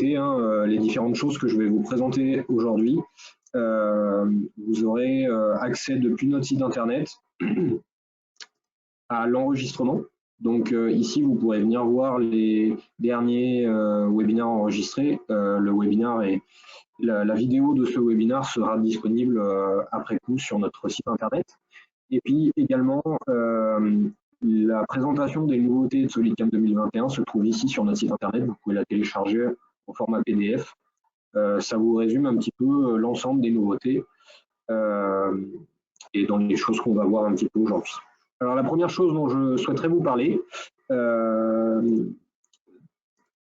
les différentes choses que je vais vous présenter aujourd'hui. Vous aurez accès depuis notre site internet à l'enregistrement. Donc ici, vous pourrez venir voir les derniers webinaires enregistrés. Le webinaire et la vidéo de ce webinaire sera disponible après coup sur notre site internet. Et puis également, la présentation des nouveautés de SolidCam 2021 se trouve ici sur notre site internet. Vous pouvez la télécharger au format PDF. Ça vous résume un petit peu l'ensemble des nouveautés et dans les choses qu'on va voir un petit peu aujourd'hui. Alors la première chose dont je souhaiterais vous parler,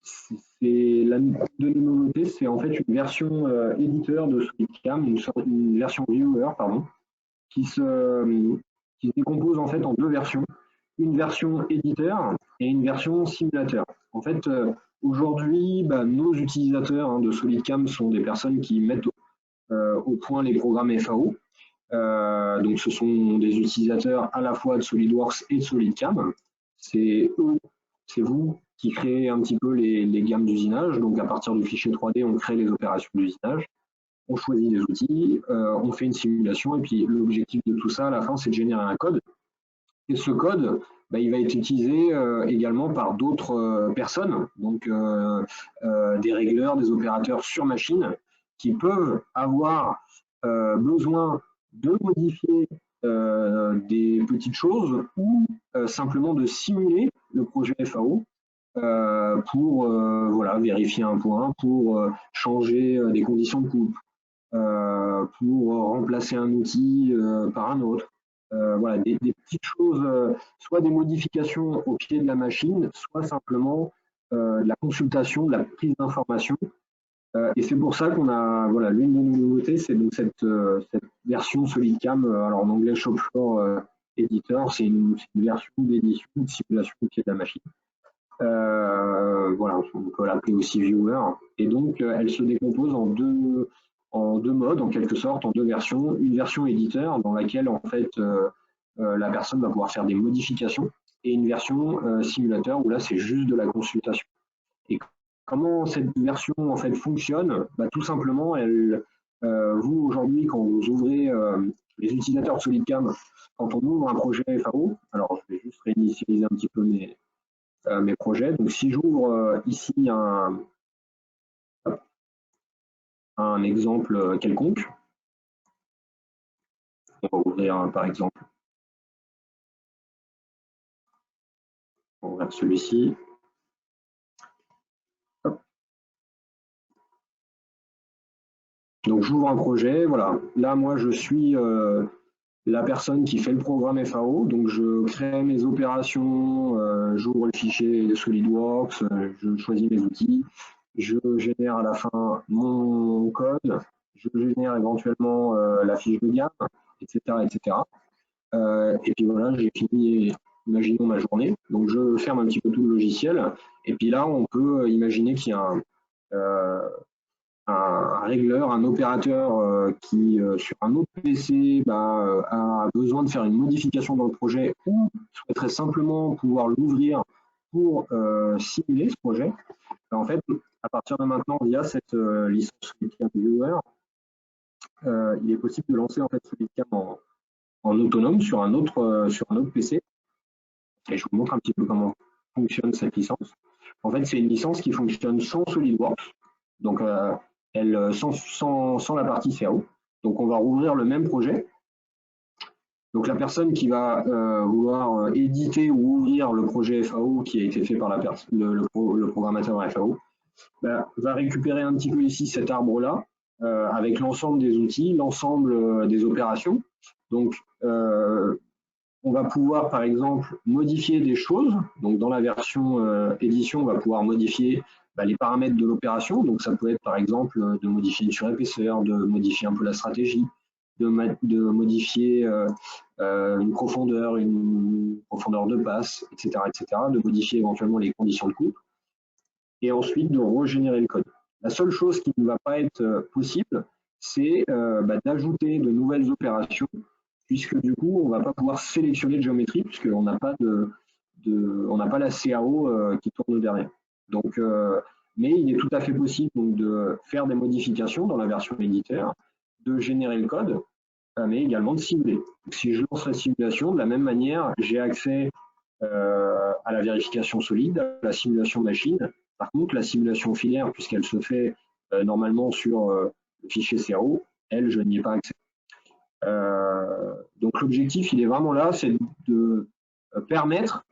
c'est la de nouveauté, c'est en fait une version éditeur de SolidCam, une version viewer, pardon, qui se décompose en fait en deux versions, une version éditeur et une version simulateur. En fait, aujourd'hui, nos utilisateurs de SolidCam sont des personnes qui mettent au point les programmes FAO. Donc ce sont des utilisateurs à la fois de SolidWorks et de SolidCam. C'est eux, c'est vous qui créez un petit peu les gammes d'usinage. Donc à partir du fichier 3D, on crée les opérations d'usinage. On choisit des outils, on fait une simulation, et puis l'objectif de tout ça à la fin, c'est de générer un code. Et ce code, il va être utilisé également par d'autres personnes, donc des régleurs, des opérateurs sur machine, qui peuvent avoir besoin de modifier des petites choses ou simplement de simuler le projet FAO pour voilà, vérifier un point, pour changer des conditions de coupe, pour remplacer un outil par un autre. Voilà, des petites choses, soit des modifications au pied de la machine, soit simplement de la consultation, de la prise d'information. Et c'est pour ça qu'on a, voilà, l'une de nos nouveautés, c'est donc cette version SolidCam, alors en anglais Shopfloor Editor, c'est une version d'édition, de simulation au pied de la machine. Voilà, on peut l'appeler aussi viewer. Et donc, elle se décompose en deux modes, en quelque sorte, en deux versions. Une version éditeur, dans laquelle, en fait, la personne va pouvoir faire des modifications, et une version simulateur, où là, c'est juste de la consultation. Et comment cette version, en fait, fonctionne? Tout simplement, vous, aujourd'hui, quand vous ouvrez les utilisateurs de SolidCam, quand on ouvre un projet FAO, alors je vais juste réinitialiser un petit peu mes projets. Donc si j'ouvre ici un exemple quelconque, on va ouvrir par exemple, on va ouvrir celui-ci. Donc j'ouvre un projet, voilà. Là moi je suis la personne qui fait le programme FAO, donc je crée mes opérations, j'ouvre le fichier SolidWorks, je choisis mes outils, je génère à la fin mon code, je génère éventuellement la fiche de gamme, etc. etc. Et puis voilà, j'ai fini, imaginons ma journée, donc je ferme un petit peu tout le logiciel, et puis là on peut imaginer qu'il y a un régleur, un opérateur qui, sur un autre PC, a besoin de faire une modification dans le projet ou souhaiterait simplement pouvoir l'ouvrir pour simuler ce projet. En fait, à partir de maintenant, via cette licence SolidCam Viewer, il est possible de lancer en fait SolidCam en autonome sur un autre PC. Et je vous montre un petit peu comment fonctionne cette licence. En fait, c'est une licence qui fonctionne sans SolidWorks. Donc, sans la partie FAO. Donc on va rouvrir le même projet. Donc la personne qui va vouloir éditer ou ouvrir le projet FAO qui a été fait par le programmateur FAO, va récupérer un petit peu ici cet arbre-là avec l'ensemble des outils, l'ensemble des opérations. Donc on va pouvoir par exemple modifier des choses. Donc dans la version édition, on va pouvoir modifier les paramètres de l'opération. Donc ça peut être par exemple de modifier une surépaisseur, de modifier un peu la stratégie, de modifier une profondeur de passe, etc., etc., de modifier éventuellement les conditions de coupe, et ensuite de régénérer le code. La seule chose qui ne va pas être possible, c'est d'ajouter de nouvelles opérations, puisque du coup, on ne va pas pouvoir sélectionner de géométrie, puisqu'on n'a pas on n'a pas la CAO qui tourne derrière. Donc, mais il est tout à fait possible donc, de faire des modifications dans la version éditeur, de générer le code, mais également de simuler. Donc, si je lance la simulation, de la même manière, j'ai accès à la vérification solide, à la simulation machine. Par contre, la simulation filaire, puisqu'elle se fait normalement sur le fichier CRO, elle, je n'y ai pas accès. Donc l'objectif, il est vraiment là, c'est de permettre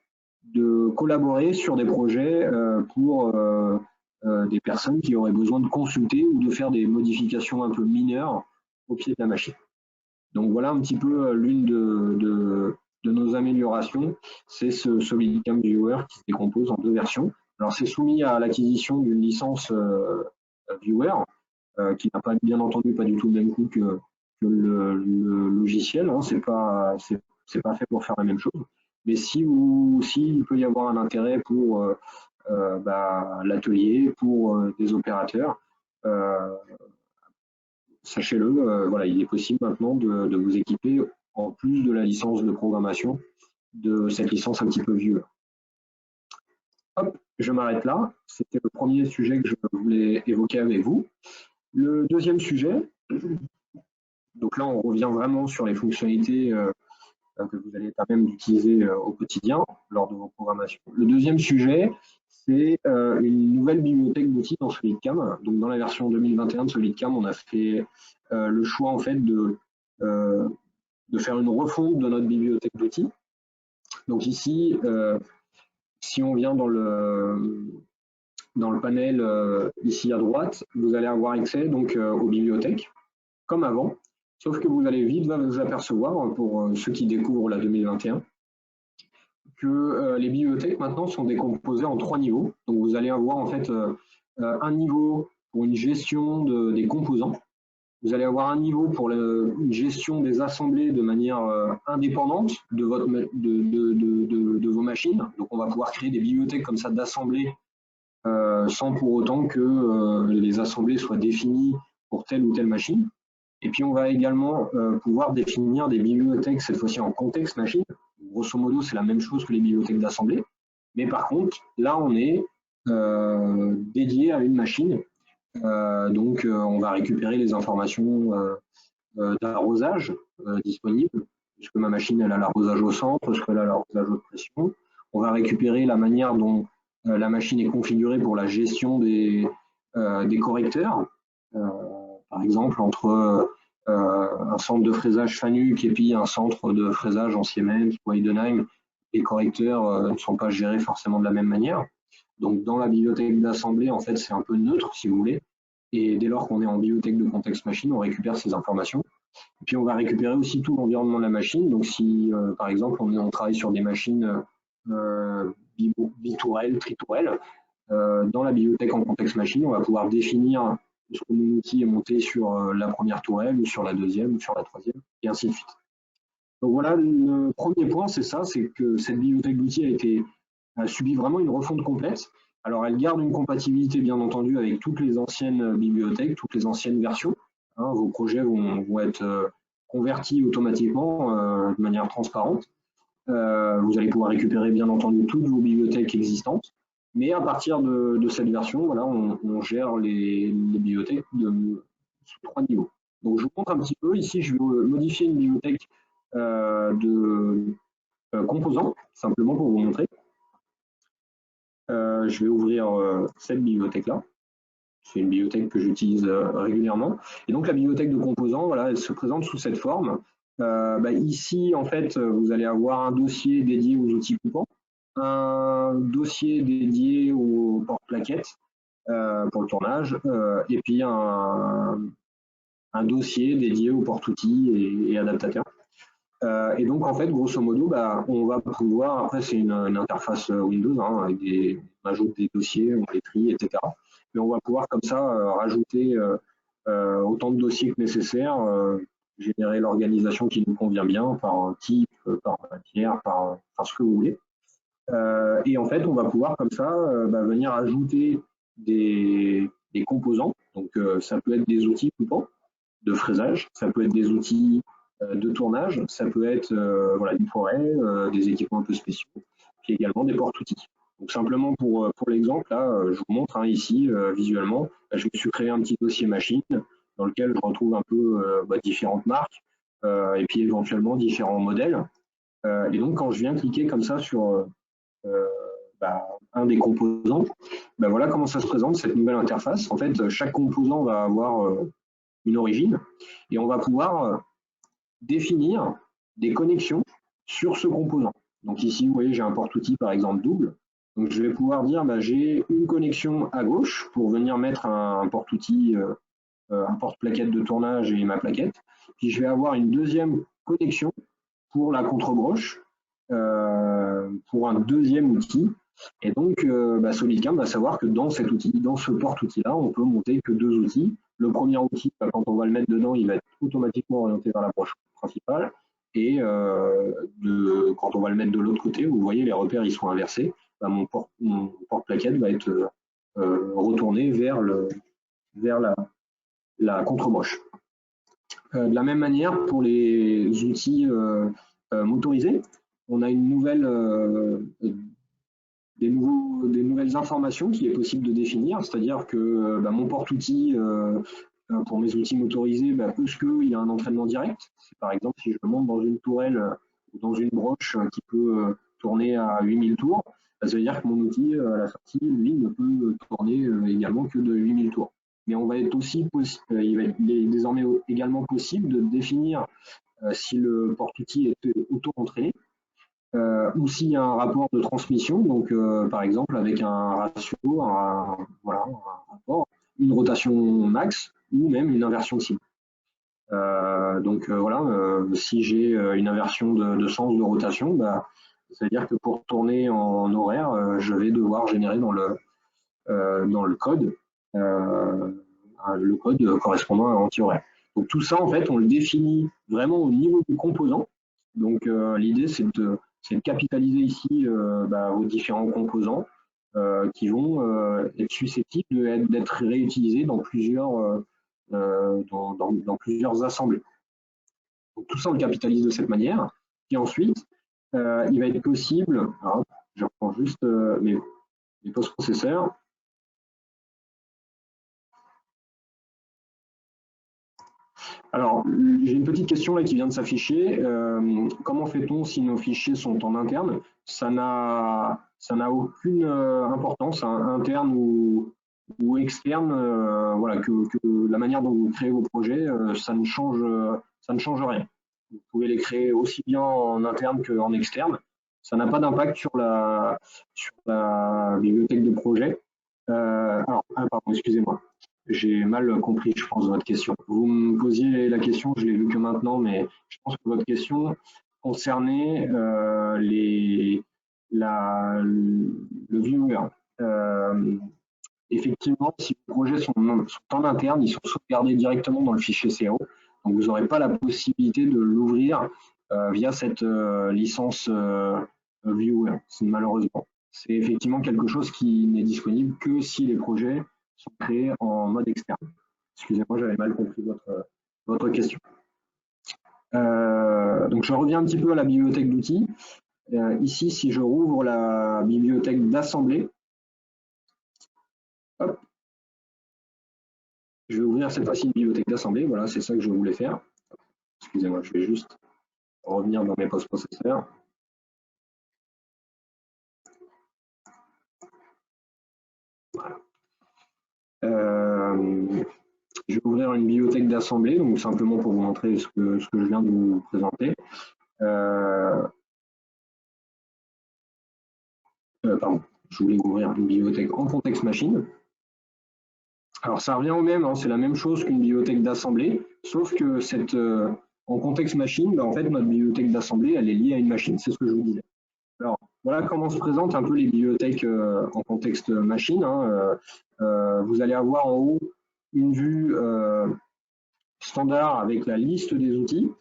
de collaborer sur des projets pour des personnes qui auraient besoin de consulter ou de faire des modifications un peu mineures au pied de la machine. Donc voilà un petit peu l'une de nos améliorations, c'est ce SolidCam Viewer qui se décompose en deux versions. Alors c'est soumis à l'acquisition d'une licence Viewer qui n'a pas bien entendu pas du tout le même coût que le logiciel. Hein, c'est pas fait pour faire la même chose. Mais s'il peut y avoir un intérêt pour l'atelier, pour des opérateurs, sachez-le, voilà, il est possible maintenant de vous équiper, en plus de la licence de programmation, de cette licence un petit peu vieux. Hop, je m'arrête là. C'était le premier sujet que je voulais évoquer avec vous. Le deuxième sujet, donc là on revient vraiment sur les fonctionnalités que vous allez être à même d'utiliser au quotidien lors de vos programmations. Le deuxième sujet, c'est une nouvelle bibliothèque d'outils dans SolidCam. Donc dans la version 2021 de SolidCam, on a fait le choix en fait de faire une refonte de notre bibliothèque d'outils. Donc ici, si on vient dans le panel ici à droite, vous allez avoir accès donc aux bibliothèques comme avant, sauf que vous allez vite vous apercevoir, pour ceux qui découvrent la 2021, que les bibliothèques maintenant sont décomposées en 3 niveaux. Donc vous allez avoir en fait un niveau pour une gestion des composants. Vous allez avoir un niveau pour une gestion des assemblées de manière indépendante de vos machines. Donc on va pouvoir créer des bibliothèques comme ça d'assemblées sans pour autant que les assemblées soient définies pour telle ou telle machine. Et puis on va également pouvoir définir des bibliothèques, cette fois-ci en contexte machine. Grosso modo, c'est la même chose que les bibliothèques d'assemblée. Mais par contre, là, on est dédié à une machine. Donc, on va récupérer les informations d'arrosage disponibles. Est-ce que ma machine elle a l'arrosage au centre? Est-ce qu'elle a l'arrosage haute pression? On va récupérer la manière dont la machine est configurée pour la gestion des correcteurs. Par exemple, entre un centre de fraisage Fanuc et puis un centre de fraisage en Siemens ou Heidenheim, les correcteurs ne sont pas gérés forcément de la même manière. Donc, dans la bibliothèque d'assemblée, en fait, c'est un peu neutre, si vous voulez. Et dès lors qu'on est en bibliothèque de contexte machine, on récupère ces informations. Et puis, on va récupérer aussi tout l'environnement de la machine. Donc, si, par exemple, on travaille sur des machines bitourelles, tritourelles, dans la bibliothèque en contexte machine, on va pouvoir définir est-ce que mon outil est monté sur la première tourelle ou sur la deuxième ou sur la troisième, et ainsi de suite. Donc voilà, le premier point, c'est ça, c'est que cette bibliothèque d'outils a subi vraiment une refonte complète. Alors elle garde une compatibilité bien entendu avec toutes les anciennes bibliothèques, toutes les anciennes versions. Hein, vos projets vont être convertis automatiquement de manière transparente. Vous allez pouvoir récupérer bien entendu toutes vos bibliothèques existantes. Mais à partir de cette version, voilà, on gère les bibliothèques sous 3 niveaux. Donc je vous montre un petit peu. Ici, je vais modifier une bibliothèque de composants, simplement pour vous montrer. Je vais ouvrir cette bibliothèque-là. C'est une bibliothèque que j'utilise régulièrement. Et donc la bibliothèque de composants, voilà, elle se présente sous cette forme. Ici, en fait, vous allez avoir un dossier dédié aux outils coupants, un dossier dédié aux porte-plaquettes pour le tournage, et puis un dossier dédié aux porte-outils et adaptateurs. Et donc, en fait, grosso modo, on va pouvoir, après, c'est une interface Windows, hein, avec on ajoute des dossiers, on les trie, etc. Mais on va pouvoir, comme ça, rajouter autant de dossiers que nécessaire, générer l'organisation qui nous convient bien, par type, par matière, par ce que vous voulez. Et en fait, on va pouvoir, comme ça, venir ajouter des composants. Donc, ça peut être des outils coupants de fraisage, ça peut être des outils de tournage, ça peut être voilà, une forêt, des équipements un peu spéciaux, puis également des porte-outils. Donc simplement pour l'exemple, là, je vous montre ici visuellement, je me suis créé un petit dossier machine dans lequel je retrouve un peu différentes marques et puis éventuellement différents modèles. Et donc quand je viens cliquer comme ça sur un des composants, voilà comment ça se présente cette nouvelle interface. En fait, chaque composant va avoir une origine et on va pouvoir définir des connexions sur ce composant. Donc ici, vous voyez, j'ai un porte-outil par exemple double. Donc je vais pouvoir dire, j'ai une connexion à gauche pour venir mettre un porte-outil, un porte-plaquette de tournage et ma plaquette. Puis je vais avoir une deuxième connexion pour la contre-broche, pour un deuxième outil. Et donc, SolidCam va savoir que dans cet outil, dans ce porte-outil-là, on peut monter que deux outils. Le premier outil, quand on va le mettre dedans, il va être automatiquement orienté vers la broche principale. Et quand on va le mettre de l'autre côté, vous voyez, les repères ils sont inversés. Mon porte-plaquette va être retourné vers la contre-broche. De la même manière, pour les outils motorisés, on a une nouvelle, des nouvelles informations qu'il est possible de définir, c'est-à-dire que mon porte-outil pour mes outils motorisés, est-ce qu'il a un entraînement direct? Par exemple, si je le monte dans une tourelle ou dans une broche qui peut tourner à 8000 tours, ça veut dire que mon outil, à la sortie, lui, ne peut tourner également que de 8000 tours. Mais on va être aussi il va être désormais également possible de définir si le porte-outil est auto-entraîné ou s'il y a un rapport de transmission, donc par exemple avec un ratio, un rapport, une rotation max ou même une inversion de cible. Si j'ai une inversion de sens de rotation, ça veut dire que pour tourner en horaire, je vais devoir générer dans le code le code correspondant à anti-horaire. Donc tout ça, en fait, on le définit vraiment au niveau du composant. Donc l'idée, c'est de capitaliser ici vos différents composants qui vont être susceptibles d'être réutilisés dans plusieurs assemblées. Donc tout ça, on le capitalise de cette manière. Et ensuite, il va être possible, alors, je reprends juste mes post-processeurs. Alors, j'ai une petite question là qui vient de s'afficher. Comment fait-on si nos fichiers sont en interne? Ça n'a aucune importance, interne ou externe. Que la manière dont vous créez vos projets, ça ne change rien. Vous pouvez les créer aussi bien en interne qu'en externe. Ça n'a pas d'impact sur la bibliothèque de projet. Pardon, excusez-moi. J'ai mal compris, je pense, votre question. Vous me posiez la question, je l'ai vu que maintenant, mais je pense que votre question concernait le viewer. Effectivement, si vos projets sont en interne, ils sont sauvegardés directement dans le fichier CO. Donc, vous n'aurez pas la possibilité de l'ouvrir via cette licence viewer, malheureusement. C'est effectivement quelque chose qui n'est disponible que si les projets sont créés en mode externe. Excusez-moi, j'avais mal compris votre question. Donc je reviens un petit peu à la bibliothèque d'outils. Ici, si je rouvre la bibliothèque d'assemblée, je vais ouvrir cette fois-ci une bibliothèque d'assemblée. Voilà, c'est ça que je voulais faire. Excusez-moi, je vais juste revenir dans mes post-processeurs. Voilà. Je vais ouvrir une bibliothèque d'assemblée, donc simplement pour vous montrer ce que je viens de vous présenter. Pardon, je voulais ouvrir une bibliothèque en contexte machine. Alors ça revient au même, c'est la même chose qu'une bibliothèque d'assemblée, sauf que en contexte machine, en fait notre bibliothèque d'assemblée, elle est liée à une machine, c'est ce que je vous disais. Alors voilà comment se présentent un peu les bibliothèques en contexte machine. Vous allez avoir en haut une vue standard avec la liste des outils.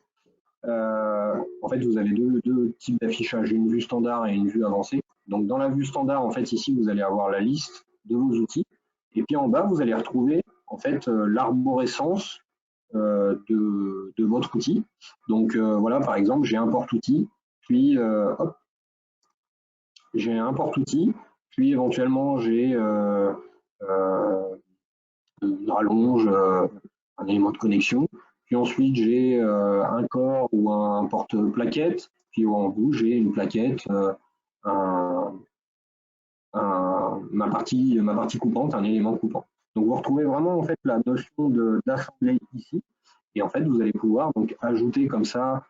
En fait, vous avez deux types d'affichage, une vue standard et une vue avancée. Donc dans la vue standard, en fait, ici, vous allez avoir la liste de vos outils. Et puis en bas, vous allez retrouver en fait l'arborescence de votre outil. Donc voilà, par exemple, j'ai un porte-outil, puis j'ai un porte-outil, Puis éventuellement, j'ai une rallonge, un élément de connexion. Puis ensuite, j'ai un corps ou un porte-plaquette. Puis en bout, j'ai une plaquette, un, ma partie coupante, un élément coupant. Donc vous retrouvez vraiment en fait la notion d'assemblée ici. Et en fait, vous allez pouvoir donc ajouter comme ça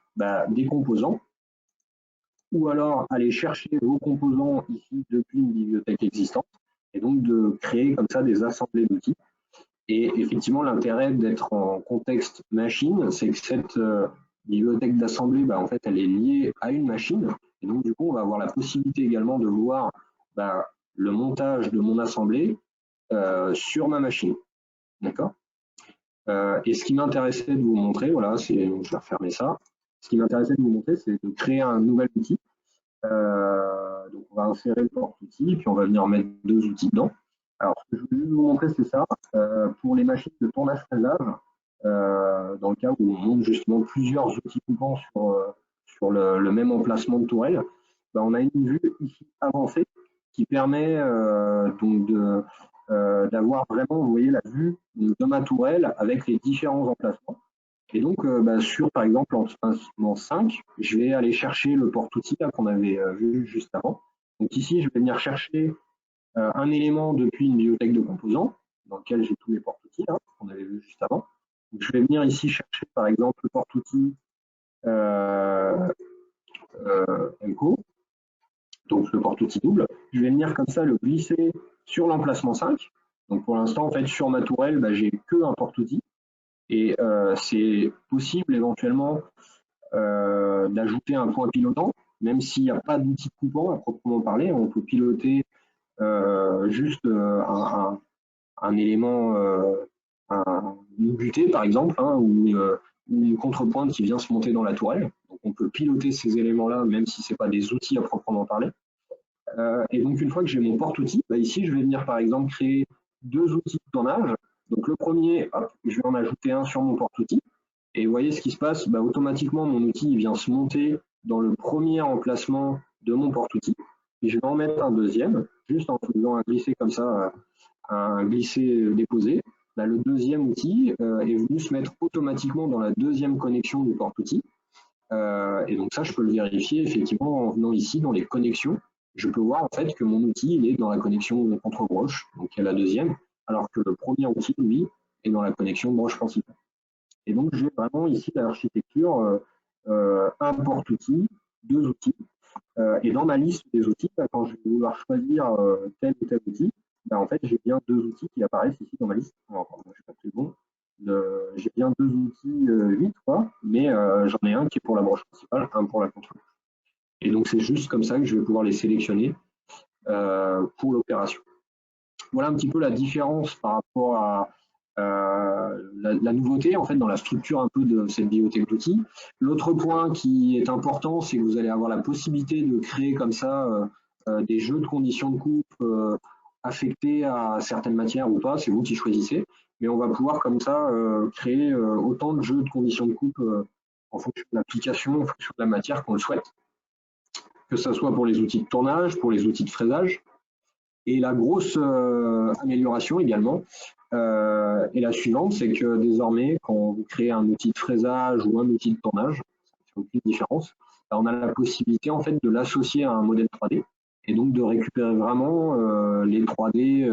des composants ou alors aller chercher vos composants ici depuis une bibliothèque existante et donc de créer comme ça des assemblées d'outils. Et effectivement, l'intérêt d'être en contexte machine, c'est que cette bibliothèque d'assemblée, en fait, elle est liée à une machine. Et donc, du coup, on va avoir la possibilité également de voir le montage de mon assemblée sur ma machine. D'accord. Et ce qui m'intéressait de vous montrer, voilà, je vais refermer ça. Ce qui m'intéressait de vous montrer, c'est de créer un nouvel outil. Donc, on va insérer le porte-outil, puis on va venir mettre 2 outils dedans. Alors, ce que je voulais vous montrer, c'est ça. Pour les machines de tournage-fraisage, dans le cas où on monte justement plusieurs outils coupants sur le même emplacement de tourelle, on a une vue ici avancée qui permet donc d'avoir vraiment, vous voyez, la vue de ma tourelle avec les différents emplacements. Et donc, sur, par exemple, l'emplacement 5, je vais aller chercher le porte-outil qu'on avait vu juste avant. Donc ici, je vais venir chercher un élément depuis une bibliothèque de composants, dans lequel j'ai tous les porte-outils qu'on avait vu juste avant. Donc, je vais venir ici chercher, par exemple, le porte-outil MCO, donc le porte-outil double. Je vais venir comme ça le glisser sur l'emplacement 5. Donc pour l'instant, en fait, sur ma tourelle, j'ai que un porte-outil. Et c'est possible éventuellement d'ajouter un point pilotant, même s'il n'y a pas d'outil coupant à proprement parler, on peut piloter juste un élément, une butée par exemple, ou une contrepointe qui vient se monter dans la tourelle. Donc on peut piloter ces éléments-là, même si ce n'est pas des outils à proprement parler. Et donc une fois que j'ai mon porte-outil, ici je vais venir par exemple créer 2 outils de tournage. Donc le premier, hop, je vais en ajouter un sur mon porte-outil. Et vous voyez ce qui se passe, automatiquement mon outil vient se monter dans le premier emplacement de mon porte-outil. Et je vais en mettre un deuxième, juste en faisant un glisser comme ça, un glisser-déposer. Le deuxième outil est venu se mettre automatiquement dans la deuxième connexion du porte-outil. Et donc ça, je peux le vérifier effectivement en venant ici dans les connexions. Je peux voir en fait que mon outil il est dans la connexion contre-broche, donc il y a la deuxième, alors que le premier outil, lui, est dans la connexion broche principale. Et donc, j'ai vraiment ici l'architecture, un porte-outil, 2 outils. Et dans ma liste des outils, quand je vais vouloir choisir tel ou tel outil, en fait, j'ai bien 2 outils qui apparaissent ici dans ma liste. Alors, je sais pas si c'est bon. J'ai bien 2 outils 8, mais j'en ai un qui est pour la broche principale, un pour la contre. Et donc, c'est juste comme ça que je vais pouvoir les sélectionner pour l'opération. Voilà un petit peu la différence par rapport à la nouveauté en fait dans la structure un peu de cette bibliothèque d'outils. L'autre point qui est important, c'est que vous allez avoir la possibilité de créer comme ça des jeux de conditions de coupe affectés à certaines matières ou pas, c'est vous qui choisissez, mais on va pouvoir comme ça créer autant de jeux de conditions de coupe en fonction de l'application, en fonction de la matière qu'on le souhaite, que ce soit pour les outils de tournage, pour les outils de fraisage. Et la grosse amélioration également est la suivante, c'est que désormais, quand vous créez un outil de fraisage ou un outil de tournage, ça ne fait aucune différence, on a la possibilité en fait de l'associer à un modèle 3D et donc de récupérer vraiment les 3D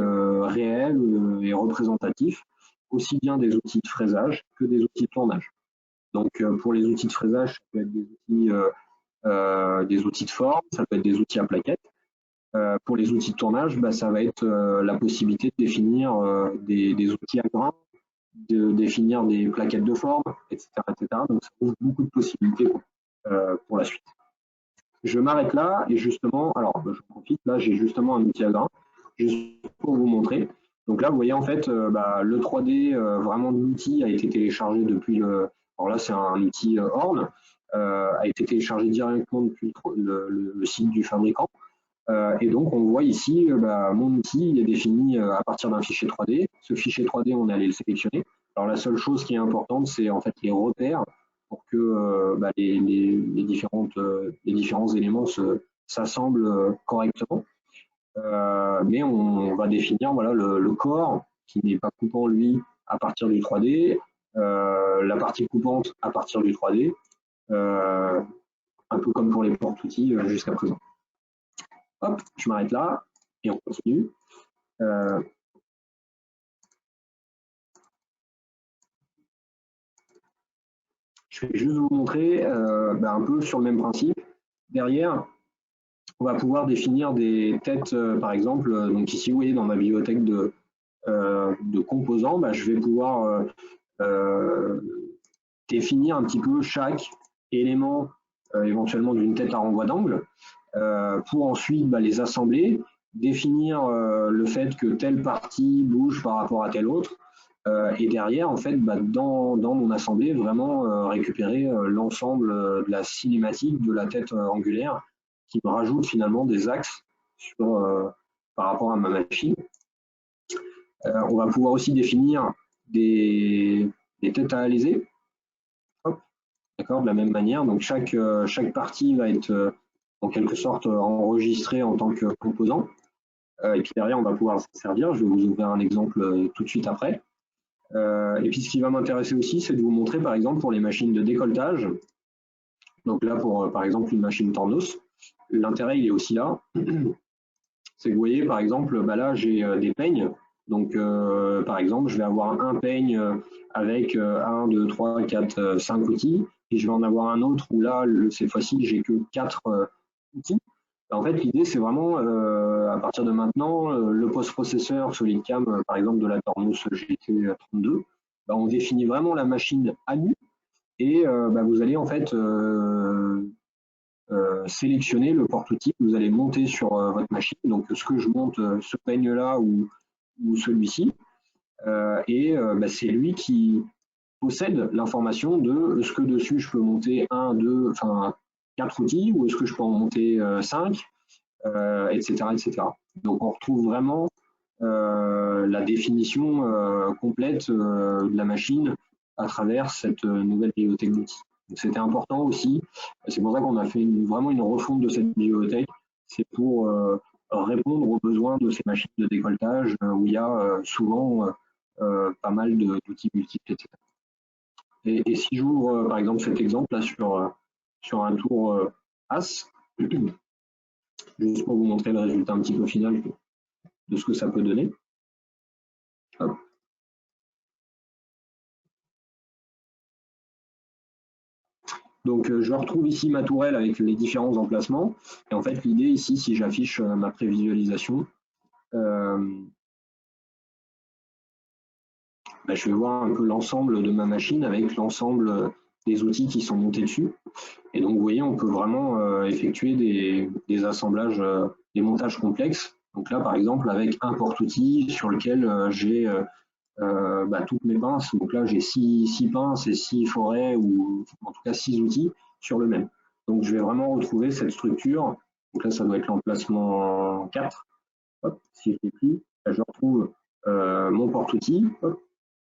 réels et représentatifs, aussi bien des outils de fraisage que des outils de tournage. Donc pour les outils de fraisage, ça peut être des outils de forme, ça peut être des outils à plaquettes. Pour les outils de tournage, ça va être la possibilité de définir des outils à grains, de définir des plaquettes de forme, etc. etc. Donc ça ouvre beaucoup de possibilités pour la suite. Je m'arrête là et justement, alors je profite, là j'ai justement un outil à grains, juste pour vous montrer. Donc là, vous voyez en fait, le 3D vraiment de l'outil a été téléchargé depuis le. Alors là, c'est un outil Horn, a été téléchargé directement depuis le site du fabricant. Et donc, on voit ici, mon outil il est défini à partir d'un fichier 3D. Ce fichier 3D, on est allé le sélectionner. Alors, la seule chose qui est importante, c'est en fait les repères pour que les différents éléments s'assemblent correctement. mais on va définir voilà, le corps qui n'est pas coupant lui à partir du 3D, la partie coupante à partir du 3D, un peu comme pour les porte-outils jusqu'à présent. Hop, je m'arrête là et on continue. Je vais juste vous montrer un peu sur le même principe. Derrière, on va pouvoir définir des têtes, par exemple. Donc ici, vous voyez, dans ma bibliothèque de composants, je vais pouvoir définir un petit peu chaque élément éventuellement d'une tête à renvoi d'angle pour ensuite les assembler, définir le fait que telle partie bouge par rapport à telle autre et derrière, en fait, dans mon assemblée, vraiment récupérer l'ensemble de la cinématique de la tête angulaire qui me rajoute finalement des axes par rapport à ma machine. On va pouvoir aussi définir des têtes à alésés. D'accord, de la même manière. Donc chaque partie va être en quelque sorte enregistrée en tant que composant. Et puis derrière, on va pouvoir s'en servir. Je vais vous ouvrir un exemple tout de suite après. Et puis ce qui va m'intéresser aussi, c'est de vous montrer par exemple pour les machines de décolletage. Donc là, pour par exemple une machine Tornos, l'intérêt il est aussi là. C'est que vous voyez par exemple, là j'ai des peignes. Donc par exemple, je vais avoir un peigne avec 1, 2, 3, 4, 5 outils. Et je vais en avoir un autre où là, cette fois-ci, j'ai que 4 outils. En fait, l'idée, c'est vraiment, à partir de maintenant, le post-processeur SolidCam, par exemple, de la Tornos GT32, on définit vraiment la machine à nu et vous allez en fait sélectionner le porte-outil que vous allez monter sur votre machine. Donc, ce que je monte, ce peigne-là ou celui-ci, c'est lui qui possède l'information de est-ce que dessus je peux monter 1, 2, enfin 4 outils ou est-ce que je peux en monter 5, etc., etc. Donc on retrouve vraiment la définition complète de la machine à travers cette nouvelle bibliothèque d'outils. C'était important aussi, c'est pour ça qu'on a fait vraiment une refonte de cette bibliothèque, c'est pour répondre aux besoins de ces machines de décolletage où il y a souvent pas mal d'outils multiples, etc. Et si j'ouvre par exemple cet exemple là sur un tour As, juste pour vous montrer le résultat un petit peu final de ce que ça peut donner. Hop. Donc je retrouve ici ma tourelle avec les différents emplacements. Et en fait l'idée ici, si j'affiche ma prévisualisation, je vais voir un peu l'ensemble de ma machine avec l'ensemble des outils qui sont montés dessus. Et donc vous voyez, on peut vraiment effectuer des assemblages, des montages complexes. Donc là par exemple avec un porte-outil sur lequel j'ai toutes mes pinces. Donc là j'ai 6 pinces et 6 forêts ou en tout cas 6 outils sur le même. Donc je vais vraiment retrouver cette structure. Donc là ça doit être l'emplacement 4. Hop, si je déplie, je retrouve mon porte-outil.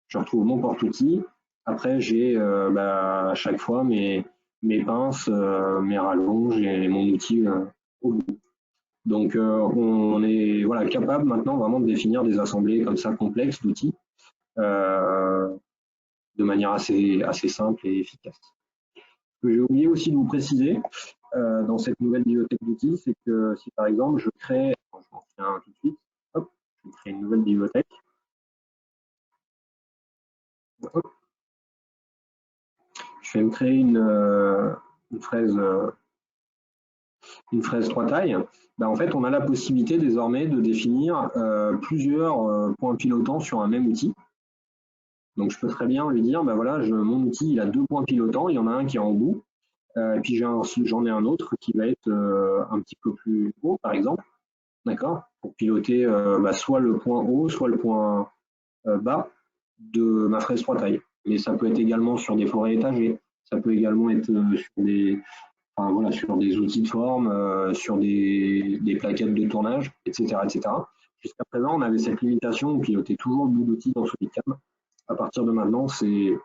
Je retrouve mon porte-outil. Après, j'ai à chaque fois mes pinces, mes rallonges et mon outil au bout. Donc, on est voilà, capable maintenant vraiment de définir des assemblées comme ça complexes d'outils de manière assez simple et efficace. Ce que j'ai oublié aussi de vous préciser dans cette nouvelle bibliothèque d'outils, c'est que si par exemple je crée, je m'en fais un tout de suite, hop, je crée une nouvelle bibliothèque. Hop, je vais me créer une fraise 3 tailles, en fait, on a la possibilité désormais de définir plusieurs points pilotants sur un même outil. Donc, je peux très bien lui dire, voilà, mon outil, il a 2 points pilotants, il y en a un qui est en bout, et puis j'en ai un autre qui va être un petit peu plus haut, par exemple, d'accord, pour piloter soit le point haut, soit le point bas de ma fraise 3 tailles. Mais ça peut être également sur des forêts étagées, ça peut également être sur des outils de forme, sur des plaquettes de tournage, etc., etc. Jusqu'à présent, on avait cette limitation, on pilotait toujours le bout d'outil dans SolidCam. À partir de maintenant, il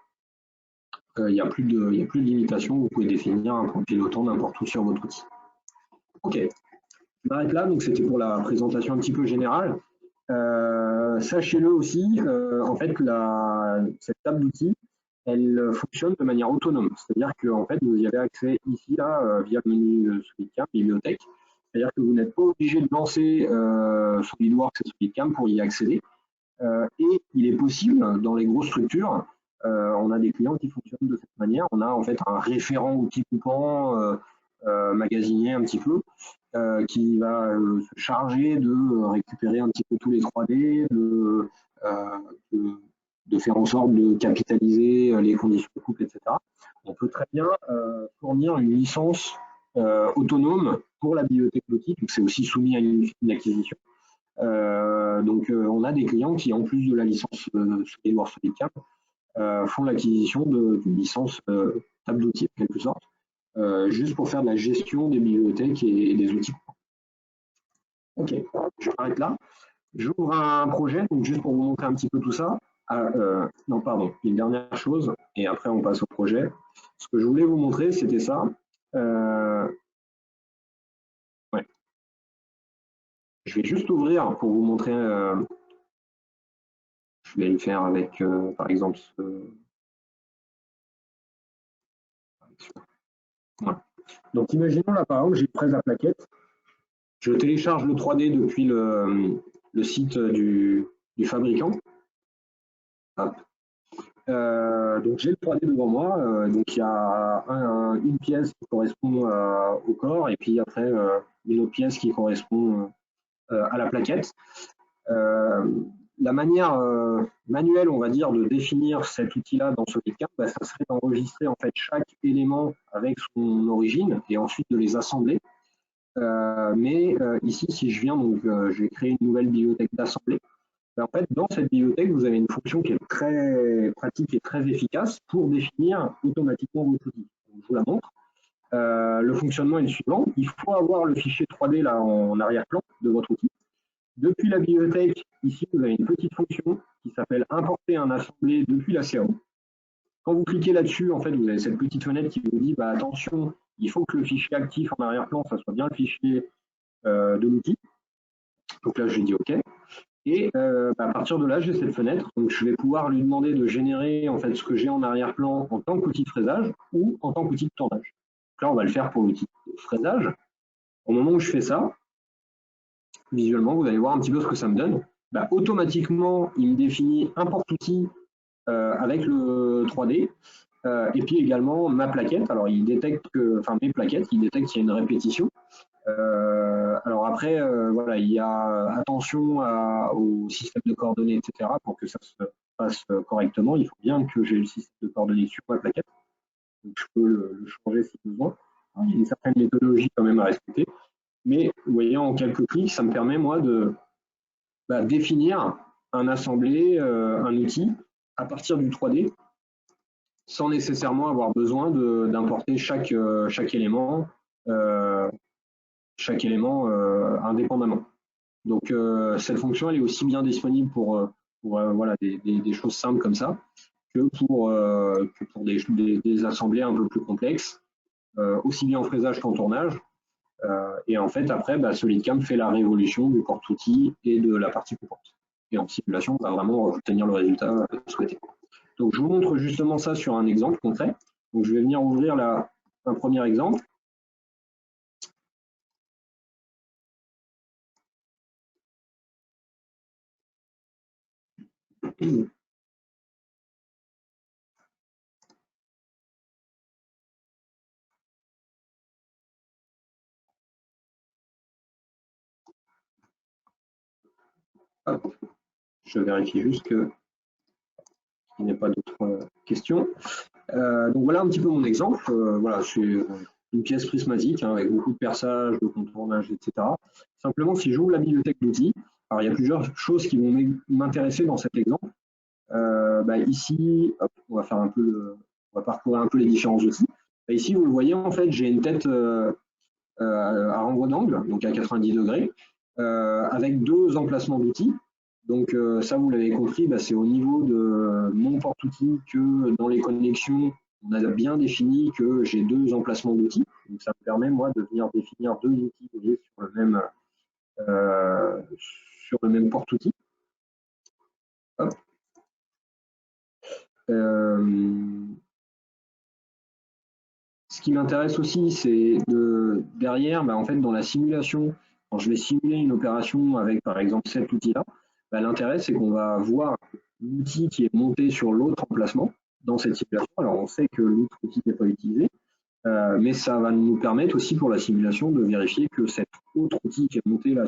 n'y a plus de limitation, vous pouvez définir un point pilotant n'importe où sur votre outil. Ok, Je m'arrête là, donc c'était pour la présentation un petit peu générale. Sachez-le aussi, en fait, cette table d'outils, elle fonctionne de manière autonome. C'est-à-dire que en fait, vous y avez accès ici, là, via le menu SolidCam, bibliothèque. C'est-à-dire que vous n'êtes pas obligé de lancer SolidWorks et SolidCam pour y accéder. Et il est possible, dans les grosses structures, on a des clients qui fonctionnent de cette manière. On a en fait un référent outil coupant magasinier un petit peu, qui va se charger de récupérer un petit peu tous les 3D, de faire en sorte de capitaliser les conditions de coupe, etc. On peut très bien fournir une licence autonome pour la bibliothèque d'outils, donc c'est aussi soumis à une acquisition. On a des clients qui, en plus de la licence SolidWorks SolidCam, font l'acquisition d'une licence table d'outils, en quelque sorte, juste pour faire de la gestion des bibliothèques et des outils. Ok, je m'arrête là. J'ouvre un projet, donc juste pour vous montrer un petit peu tout ça. Non, pardon, une dernière chose, et après on passe au projet. Ce que je voulais vous montrer, c'était ça. Ouais. Je vais juste ouvrir pour vous montrer. Je vais le faire avec, par exemple, voilà. Donc, imaginons là, par exemple, j'ai une fraise à plaquettes. Je télécharge le 3D depuis le site du fabricant. Hop. Donc, j'ai le 3D devant moi. Donc, il y a une pièce qui correspond au corps et puis après, une autre pièce qui correspond à la plaquette. La manière manuelle, on va dire, de définir cet outil-là dans SolidCam, ça serait d'enregistrer en fait chaque élément avec son origine et ensuite de les assembler. Ici, si je viens, donc je vais créer une nouvelle bibliothèque d'assemblée. En fait, dans cette bibliothèque, vous avez une fonction qui est très pratique et très efficace pour définir automatiquement votre outil. Donc, je vous la montre. Le fonctionnement est le suivant. Il faut avoir le fichier 3D là en arrière-plan de votre outil. Depuis la bibliothèque, ici, vous avez une petite fonction qui s'appelle importer un assemblé depuis la CAO. Quand vous cliquez là-dessus, en fait, vous avez cette petite fenêtre qui vous dit attention, il faut que le fichier actif en arrière-plan, ça soit bien le fichier de l'outil. Donc là, je lui dis OK. Et à partir de là, j'ai cette fenêtre. Donc je vais pouvoir lui demander de générer en fait ce que j'ai en arrière-plan en tant qu'outil de fraisage ou en tant qu'outil de tournage. Donc là, on va le faire pour l'outil de fraisage. Au moment où je fais ça, visuellement, vous allez voir un petit peu ce que ça me donne. Automatiquement, il me définit un porte-outil avec le 3D et puis également ma plaquette. Alors, il détecte mes plaquettes, il détecte qu'il y a une répétition. Alors après, voilà, il y a attention au système de coordonnées, etc. Pour que ça se passe correctement. Il faut bien que j'ai le système de coordonnées sur ma plaquette. Donc, je peux le changer si besoin. Il y a une certaine méthodologie quand même à respecter. Mais vous voyez, en quelques clics, ça me permet, moi, de définir un assemblé, un outil, à partir du 3D, sans nécessairement avoir besoin d'importer chaque élément, indépendamment. Donc, cette fonction, elle est aussi bien disponible pour voilà, des choses simples comme ça, que pour des assemblées un peu plus complexes, aussi bien en fraisage qu'en tournage. Et en fait, après, SolidCam fait la révolution du porte-outil et de la partie coupante. Et en simulation, on va vraiment obtenir le résultat souhaité. Donc, je vous montre justement ça sur un exemple concret. Donc, je vais venir ouvrir un premier exemple. Hop. Je vérifie juste qu'il n'y ait pas d'autres questions. Donc voilà un petit peu mon exemple. Voilà, c'est une pièce prismatique avec beaucoup de perçage, de contournage, etc. Simplement, si j'ouvre la bibliothèque d'outils, alors il y a plusieurs choses qui vont m'intéresser dans cet exemple. Ici, hop, on va parcourir un peu les différents outils. Ici, vous le voyez, en fait, j'ai une tête à renvoi d'angle, donc à 90 degrés, avec deux emplacements d'outils. Donc ça, vous l'avez compris, c'est au niveau de mon porte-outil que dans les connexions, on a bien défini que j'ai deux emplacements d'outils. Donc ça me permet, moi, de venir définir deux outils euh, sur le même porte-outil. Ce qui m'intéresse aussi, c'est derrière, en fait, dans la simulation, quand je vais simuler une opération avec, par exemple, cet outil-là, l'intérêt, c'est qu'on va voir l'outil qui est monté sur l'autre emplacement dans cette simulation. Alors, on sait que l'autre outil n'est pas utilisé, mais ça va nous permettre aussi pour la simulation de vérifier que cet autre outil qui est monté là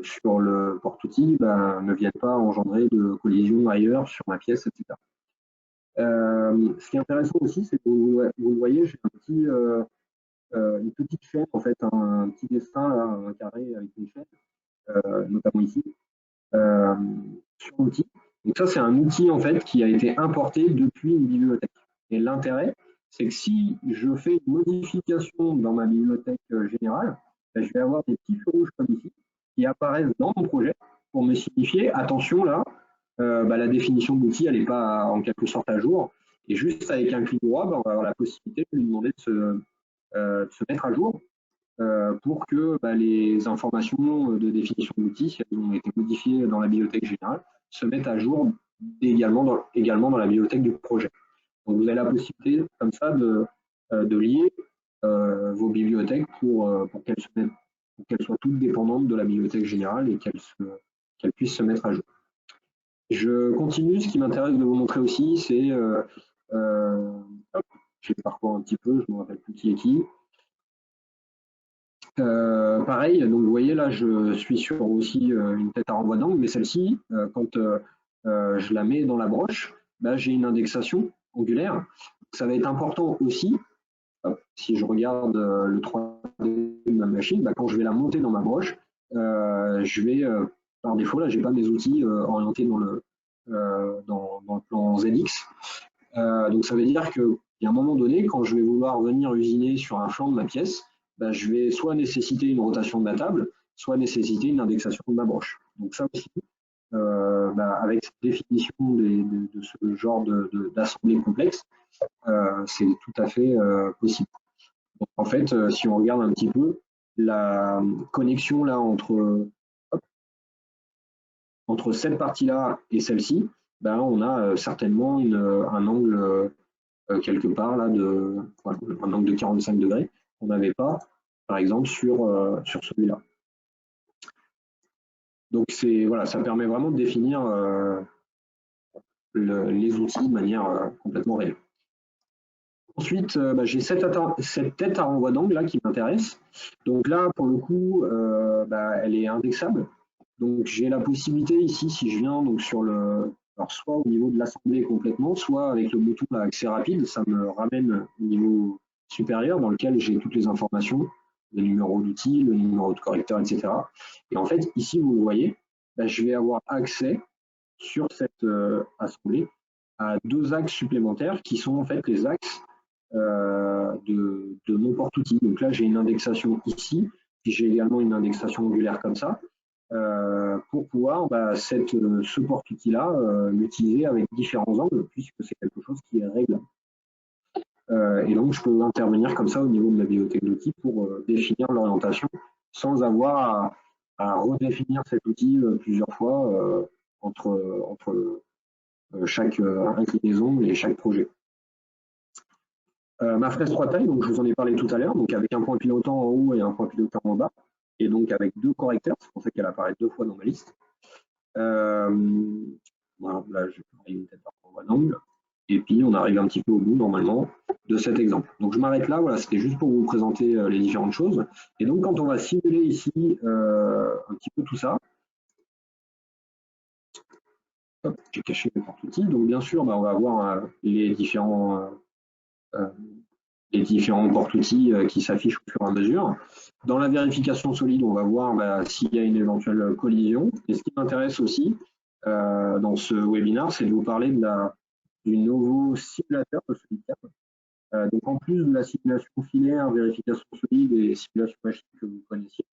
sur le porte-outil ne vienne pas engendrer de collision ailleurs sur ma pièce, etc. Ce qui est intéressant aussi, c'est que vous le voyez, j'ai une petite chaîne, en fait, un petit dessin, là, un carré avec une chaîne, notamment ici, euh, sur l'outil. Donc ça, c'est un outil en fait qui a été importé depuis une bibliothèque. Et l'intérêt, c'est que si je fais une modification dans ma bibliothèque générale, je vais avoir des petits feux rouges comme ici qui apparaissent dans mon projet pour me signifier, attention là, la définition de l'outil, elle n'est pas en quelque sorte à jour. Et juste avec un clic droit, on va avoir la possibilité de lui demander de se mettre à jour pour que les informations de définition d'outils, si elles ont été modifiées dans la bibliothèque générale, se mettent à jour également dans la bibliothèque du projet. Donc vous avez la possibilité comme ça de lier vos bibliothèques pour qu'elles soient toutes dépendantes de la bibliothèque générale et qu'elles puissent se mettre à jour. Je continue, ce qui m'intéresse de vous montrer aussi, c'est, je vais parcourir un petit peu, je ne me rappelle plus qui est qui. Pareil, donc vous voyez là, je suis sur aussi une tête à renvoi d'angle, mais celle-ci, quand je la mets dans la broche, j'ai une indexation angulaire. Ça va être important aussi, si je regarde le 3D de ma machine, quand je vais la monter dans ma broche, je vais, par défaut, là, je n'ai pas mes outils orientés dans le plan ZX. Donc ça veut dire qu'à un moment donné, quand je vais vouloir venir usiner sur un flanc de ma pièce, je vais soit nécessiter une rotation de ma table, soit nécessiter une indexation de ma broche. Donc ça aussi, avec cette définition de ce genre d'assemblée complexe, c'est tout à fait possible. Donc, en fait, si on regarde un petit peu la connexion là entre cette partie-là et celle-ci, on a certainement un angle quelque part là un angle de 45 degrés qu'on n'avait pas, par exemple, sur celui-là. Donc voilà, ça permet vraiment de définir les outils de manière complètement réelle. Ensuite, j'ai cette tête à renvoi d'angle là qui m'intéresse. Donc là, pour le coup, elle est indexable. Donc j'ai la possibilité ici, si je viens donc alors soit au niveau de l'assemblée complètement, soit avec le bouton là, accès rapide, ça me ramène au niveau supérieur dans lequel j'ai toutes les informations, le numéro d'outil, le numéro de correcteur, etc. Et en fait, ici, vous le voyez, je vais avoir accès sur cette assemblée à deux axes supplémentaires qui sont en fait les axes de mon porte-outil. Donc là, j'ai une indexation ici, puis j'ai également une indexation angulaire comme ça, pour pouvoir ce porte-outil-là l'utiliser avec différents angles, puisque c'est quelque chose qui est réglable. Et donc, je peux intervenir comme ça au niveau de la bibliothèque d'outils pour définir l'orientation sans avoir à redéfinir cet outil plusieurs fois entre chaque inclinaison et chaque projet. Ma fraise 3 tailles, donc je vous en ai parlé tout à l'heure, donc avec un point pilotant en haut et un point pilotant en bas, et donc avec deux correcteurs, c'est pour ça qu'elle apparaît deux fois dans ma liste. Voilà, là, je vais une tête par renvoi d'angle, et puis on arrive un petit peu au bout normalement de cet exemple. Donc je m'arrête là, voilà, c'était juste pour vous présenter les différentes choses. Et donc quand on va simuler ici un petit peu tout ça, j'ai caché le porte-outil, donc bien sûr, on va voir les différents porte-outils qui s'affichent au fur et à mesure. Dans la vérification solide, on va voir s'il y a une éventuelle collision. Et ce qui m'intéresse aussi dans ce webinaire, c'est de vous parler du nouveau simulateur de SolidCam. Donc en plus de la simulation filaire, vérification solide et simulation machine que vous connaissiez,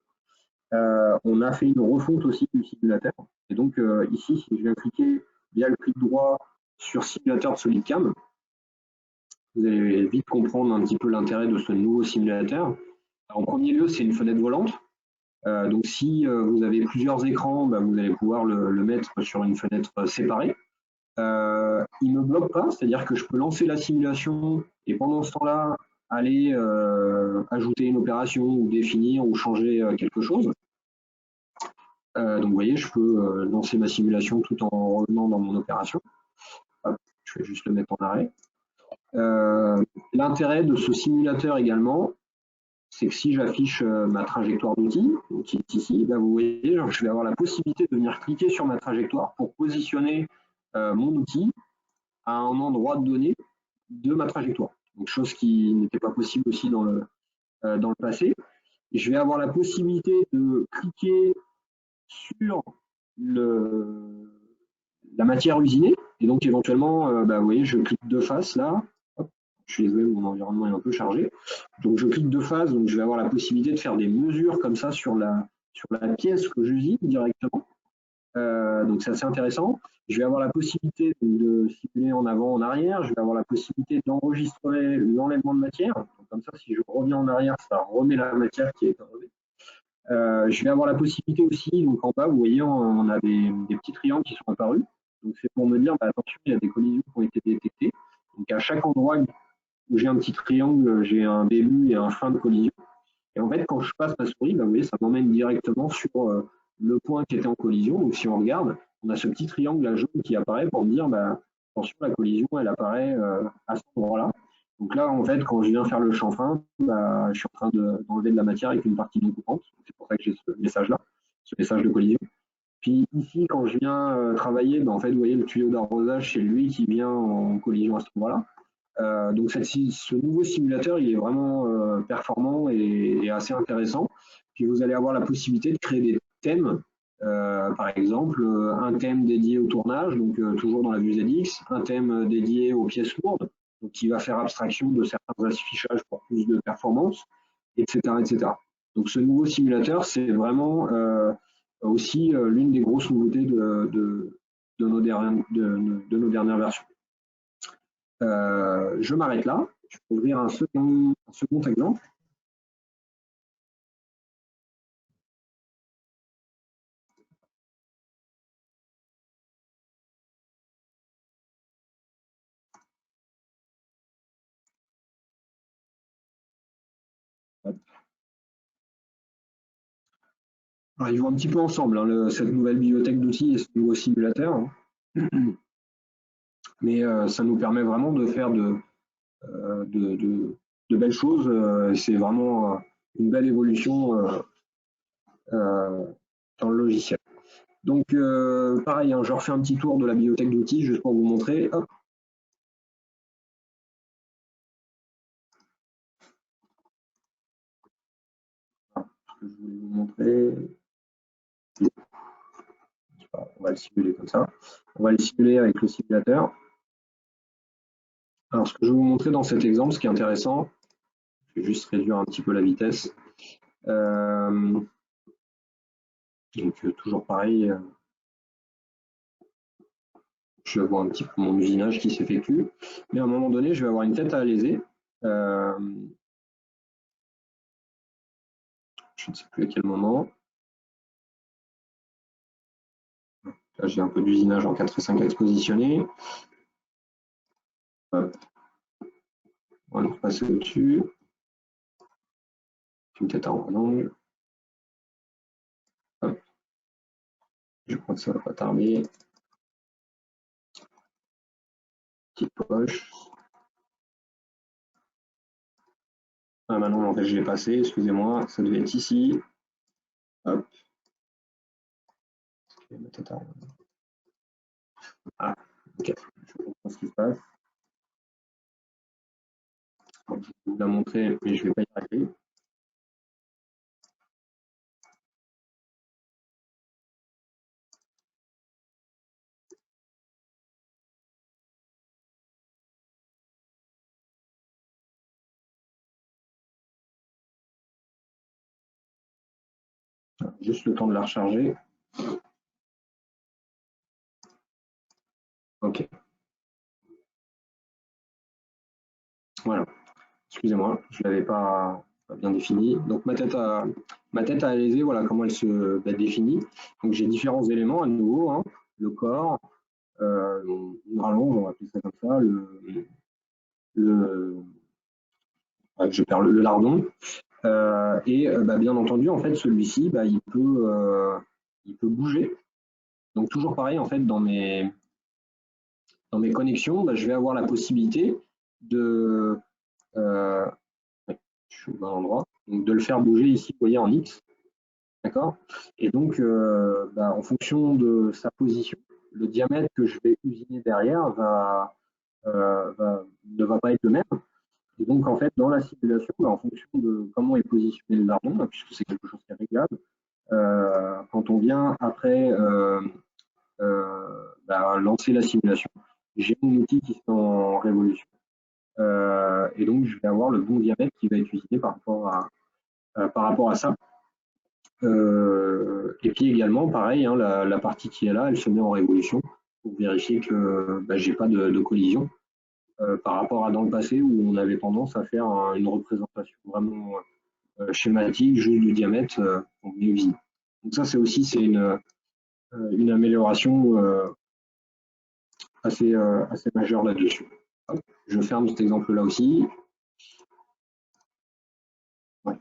on a fait une refonte aussi du simulateur. Et donc ici, si je viens cliquer via le clic droit sur simulateur de SolidCam, vous allez vite comprendre un petit peu l'intérêt de ce nouveau simulateur. En premier lieu, c'est une fenêtre volante. Donc si vous avez plusieurs écrans, bah, vous allez pouvoir le mettre sur une fenêtre séparée. Il ne me bloque pas, c'est-à-dire que je peux lancer la simulation et pendant ce temps-là, aller ajouter une opération ou définir ou changer quelque chose. Donc vous voyez, je peux lancer ma simulation tout en revenant dans mon opération. Hop, je vais juste le mettre en arrêt. L'intérêt de ce simulateur également, c'est que si j'affiche ma trajectoire d'outil, qui est ici, là vous voyez, je vais avoir la possibilité de venir cliquer sur ma trajectoire pour positionner mon outil à un endroit donné de ma trajectoire. Donc, chose qui n'était pas possible aussi dans le passé. Et je vais avoir la possibilité de cliquer sur la matière usinée. Et donc, éventuellement, bah, vous voyez, je clique de face là. Hop, je suis désolé, mon environnement est un peu chargé. Donc, je clique de face. Donc, je vais avoir la possibilité de faire des mesures comme ça sur la pièce que j'usine directement. Donc, c'est assez intéressant. Je vais avoir la possibilité de simuler en avant, en arrière. Je vais avoir la possibilité d'enregistrer l'enlèvement de matière. Donc, comme ça, si je reviens en arrière, ça remet la matière qui est enlevée. Je vais avoir la possibilité aussi, donc en bas, vous voyez, on a des petits triangles qui sont apparus. Donc, c'est pour me dire, bah, attention, il y a des collisions qui ont été détectées. Donc, à chaque endroit où j'ai un petit triangle, j'ai un début et un fin de collision. Et en fait, quand je passe ma souris, bah, vous voyez, ça m'emmène directement sur le point qui était en collision. Donc, si on regarde, on a ce petit triangle à jaune qui apparaît pour me dire, bah, attention, la collision, elle apparaît à cet endroit-là. Donc là, en fait, quand je viens faire le chanfrein, bah, je suis en train d'enlever de la matière avec une partie non coupante. C'est pour ça que j'ai ce message-là, ce message de collision. Puis ici, quand je viens travailler, bah, en fait, vous voyez, le tuyau d'arrosage, c'est lui qui vient en collision à ce endroit-là. Donc ce nouveau simulateur, il est vraiment performant et assez intéressant. Puis vous allez avoir la possibilité de créer des thèmes, par exemple un thème dédié au tournage, donc toujours dans la vue ZX, un thème dédié aux pièces lourdes, donc qui va faire abstraction de certains affichages pour plus de performance, etc., etc. Donc ce nouveau simulateur, c'est vraiment aussi l'une des grosses nouveautés de de nos dernières versions. Je m'arrête là. Je vais ouvrir un second exemple. Alors, ils vont un petit peu ensemble, hein, cette nouvelle bibliothèque d'outils et ce nouveau simulateur. Mais ça nous permet vraiment de faire de belles choses. C'est vraiment une belle évolution dans le logiciel. Donc, pareil, hein, je refais un petit tour de la bibliothèque d'outils juste pour vous montrer. Hop. Ce que je voulais vous montrer. On va le simuler comme ça. On va le simuler avec le simulateur. Alors, ce que je vais vous montrer dans cet exemple, ce qui est intéressant, je vais juste réduire un petit peu la vitesse. Donc, toujours pareil, je vais avoir un petit peu mon usinage qui s'effectue. Mais à un moment donné, je vais avoir une tête à alésé. Je ne sais plus à quel moment. Là, j'ai un peu d'usinage en 4 et 5 expositionné. Hop. On va passer au-dessus. Une tête à angle. Hop. Je crois que ça ne va pas tarder. Petite poche. Ah, maintenant, en fait, je l'ai passé, excusez-moi, ça devait être ici. Hop. Ma tête à angle. Ah, ok. Je comprends ce qui se passe. Je vais vous la montrer, mais je ne vais pas y arriver. Juste le temps de la recharger. Ok. Voilà, excusez-moi, je ne l'avais pas bien défini. Donc ma tête à Alizé, voilà comment elle se définit. Donc j'ai différents éléments à nouveau, hein, le corps, une rallonge, on va appeler ça comme ça, le je perds le lardon. Et bien entendu, en fait, celui-ci, il peut bouger. Donc toujours pareil, en fait, dans mes connexions, je vais avoir la possibilité de, euh, ouais, je suis au bon endroit, donc de le faire bouger ici, vous voyez, en X, d'accord. Et donc, en fonction de sa position, le diamètre que je vais usiner derrière ne va pas être le même. Et donc, en fait, dans la simulation, en fonction de comment est positionné le lardon, puisque c'est quelque chose qui est réglable, quand on vient après lancer la simulation, j'ai mon outil qui est en révolution. Et donc, je vais avoir le bon diamètre qui va être utilisé par rapport à ça. Et puis également, pareil, hein, la partie qui est là, elle se met en révolution pour vérifier que j'ai pas de collision par rapport à dans le passé où on avait tendance à faire une représentation vraiment schématique, juste du diamètre qu'on venait usiner. Donc ça, c'est une amélioration assez majeure là-dessus. Je ferme cet exemple-là aussi. Ouais,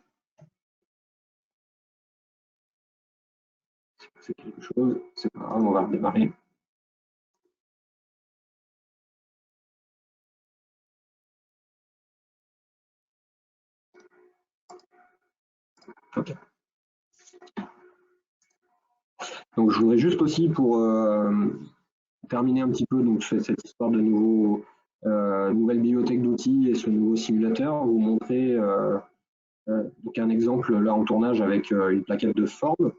c'est quelque chose, c'est pas grave, on va redémarrer. Ok. Donc je voudrais juste aussi pour terminer un petit peu donc cette histoire de nouvelle bibliothèque d'outils et ce nouveau simulateur, vous montrer donc un exemple là en tournage avec une plaquette de forme.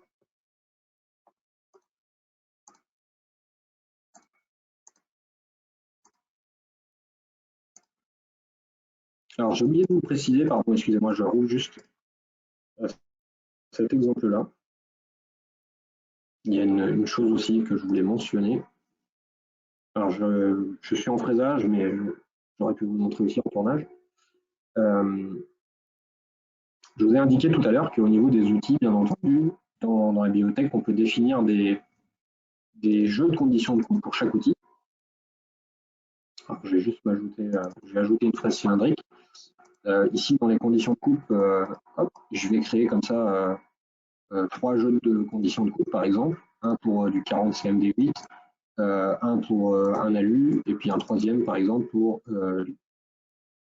Alors j'ai oublié de vous préciser, pardon, excusez-moi, je roule juste cet exemple-là. Il y a une chose aussi que je voulais mentionner. Alors je suis en fraisage, mais j'aurais pu vous montrer aussi en tournage. Je vous ai indiqué tout à l'heure qu'au niveau des outils, bien entendu, dans la bibliothèque, on peut définir des jeux de conditions de coupe pour chaque outil. Alors, je vais juste je vais ajouter une fraise cylindrique. Ici, dans les conditions de coupe, je vais créer comme ça 3 jeux de conditions de coupe, par exemple. Un pour du 40 CMD8, un pour un alu, et puis un troisième, par exemple, pour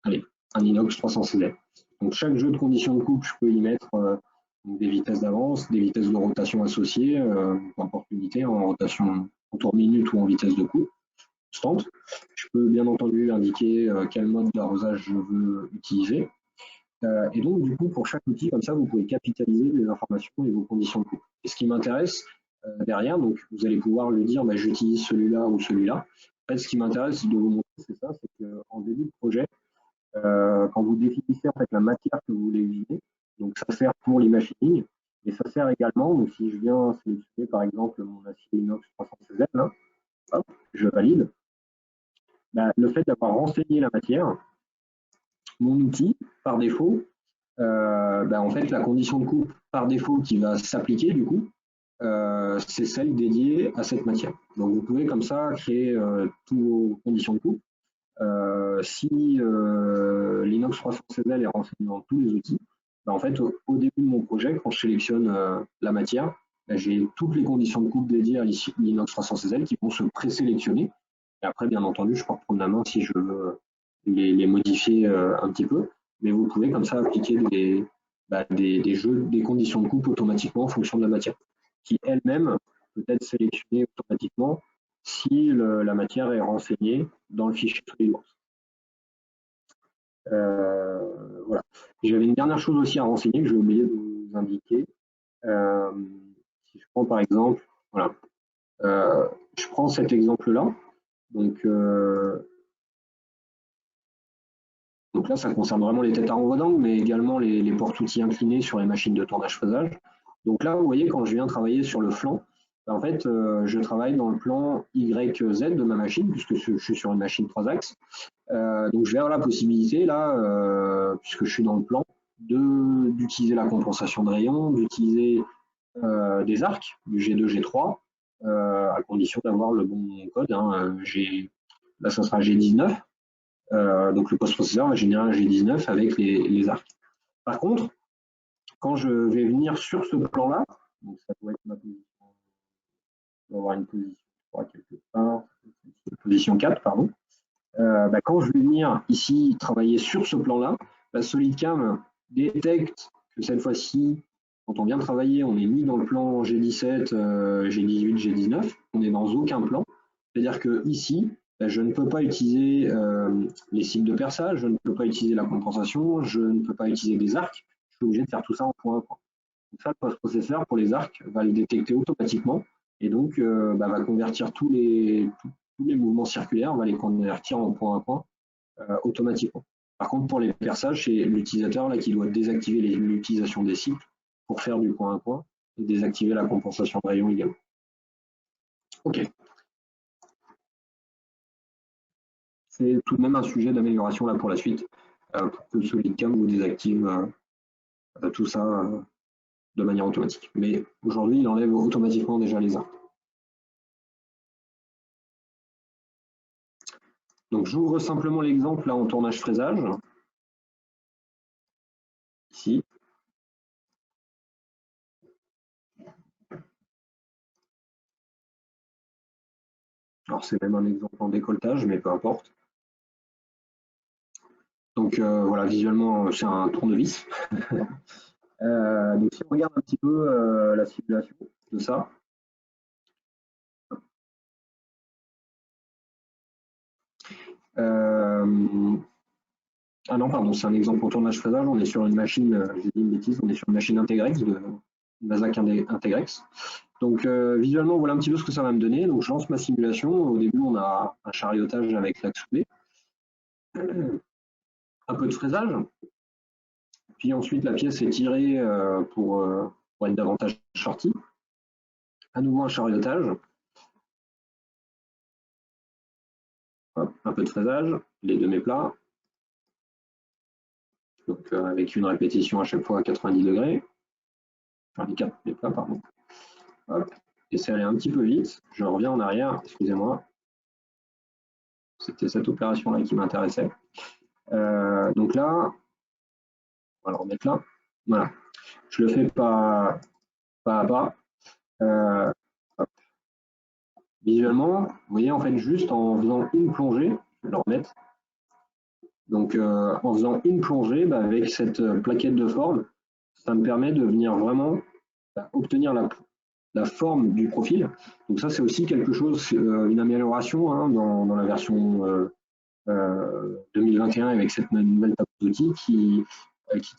allez, un inox 300 cl. Donc chaque jeu de conditions de coupe, je peux y mettre des vitesses d'avance, des vitesses de rotation associées, peu importe l'unité, en rotation en tour minute ou en vitesse de coupe constante. Je peux bien entendu indiquer quel mode d'arrosage je veux utiliser. Et donc, du coup, pour chaque outil, comme ça, vous pouvez capitaliser les informations et vos conditions de coupe. Et ce qui m'intéresse derrière, donc vous allez pouvoir le dire, j'utilise celui-là ou celui-là. En fait, ce qui m'intéresse de vous montrer, c'est ça, c'est qu'en début de projet, quand vous définissez en fait la matière que vous voulez usiner, donc ça sert pour l'imagining, et ça sert également, donc si je viens sélectionner par exemple mon acier inox 300 cl, là, hop, je valide, le fait d'avoir renseigné la matière, mon outil, par défaut, en fait, la condition de coupe par défaut qui va s'appliquer, du coup, c'est celle dédiée à cette matière. Donc, vous pouvez comme ça créer toutes vos conditions de coupe. Si l'inox 300 cl est renseigné dans tous les outils, en fait, au début de mon projet, quand je sélectionne la matière, j'ai toutes les conditions de coupe dédiées à l'inox 300 cl qui vont se présélectionner. Et après, bien entendu, je peux reprendre la main si je veux les modifier un petit peu. Mais vous pouvez comme ça appliquer des jeux, des conditions de coupe automatiquement en fonction de la matière, qui elle-même peut être sélectionnée automatiquement si la matière est renseignée dans le fichier SolidWorks. Voilà. J'avais une dernière chose aussi à renseigner que j'ai oublié de vous indiquer. Euh, si je prends par exemple, voilà, je prends cet exemple-là. Donc là, ça concerne vraiment les têtes à renvoi d'angle, mais également les portes-outils inclinés sur les machines de tournage-fraisage. Donc là, vous voyez, quand je viens travailler sur le flanc, En fait, je travaille dans le plan YZ de ma machine, puisque je suis sur une machine 3 axes. Donc, je vais avoir la possibilité, là, puisque je suis dans le plan, d'utiliser la compensation de rayon, d'utiliser des arcs, du G2, G3, à condition d'avoir le bon code. Hein. Là, ça sera G19. Donc, le post-processeur va générer un G19 avec les arcs. Par contre, quand je vais venir sur ce plan-là, donc ça doit être ma position, je dois avoir une position 3 quelque part, position 4, pardon. Quand je vais venir ici travailler sur ce plan-là, SolidCam détecte que cette fois-ci, quand on vient travailler, on est mis dans le plan G17, G18, G19, on n'est dans aucun plan. C'est-à-dire que ici, je ne peux pas utiliser les cibles de perçage, je ne peux pas utiliser la compensation, je ne peux pas utiliser les arcs, je suis obligé de faire tout ça en point à point. Donc ça, le post-processeur, pour les arcs, va le détecter automatiquement et donc va convertir tous les mouvements circulaires, va les convertir en point à point automatiquement. Par contre, pour les perçages, c'est l'utilisateur là qui doit désactiver l'utilisation des cycles pour faire du point à point et désactiver la compensation de rayon également. Ok. C'est tout de même un sujet d'amélioration là pour la suite, pour que SolidCam vous désactive tout ça de manière automatique. Mais aujourd'hui, il enlève automatiquement déjà les arcs. Donc j'ouvre simplement l'exemple là en tournage fraisage. Ici. Alors c'est même un exemple en décolletage, mais peu importe. Donc voilà, visuellement, c'est un tournevis. Donc si on regarde un petit peu la simulation de ça. Ah non, pardon, c'est un exemple en tournage fraisage. On est sur une machine, j'ai dit une bêtise, on est sur une machine Integrex, de Mazak Integrex. Donc visuellement, voilà un petit peu ce que ça va me donner. Donc je lance ma simulation. Au début, on a un chariotage avec l'axe soudé. Un peu de fraisage. Puis ensuite, la pièce est tirée pour être davantage shorty. À nouveau un chariotage. Hop, un peu de fraisage, les deux méplats. Donc avec une répétition à chaque fois à 90 degrés. Enfin, les 4 méplats, pardon. Hop, et c'est allé un petit peu vite. Je reviens en arrière, excusez-moi. C'était cette opération-là qui m'intéressait. Donc là, on va le remettre là. Voilà. Je le fais pas à pas. Visuellement, vous voyez, en fait, juste en faisant une plongée, je vais le remettre. Donc, en faisant une plongée, avec cette plaquette de forme, ça me permet de venir vraiment obtenir la forme du profil. Donc ça, c'est aussi quelque chose, une amélioration hein, dans la version 2021 avec cette nouvelle table d'outils qui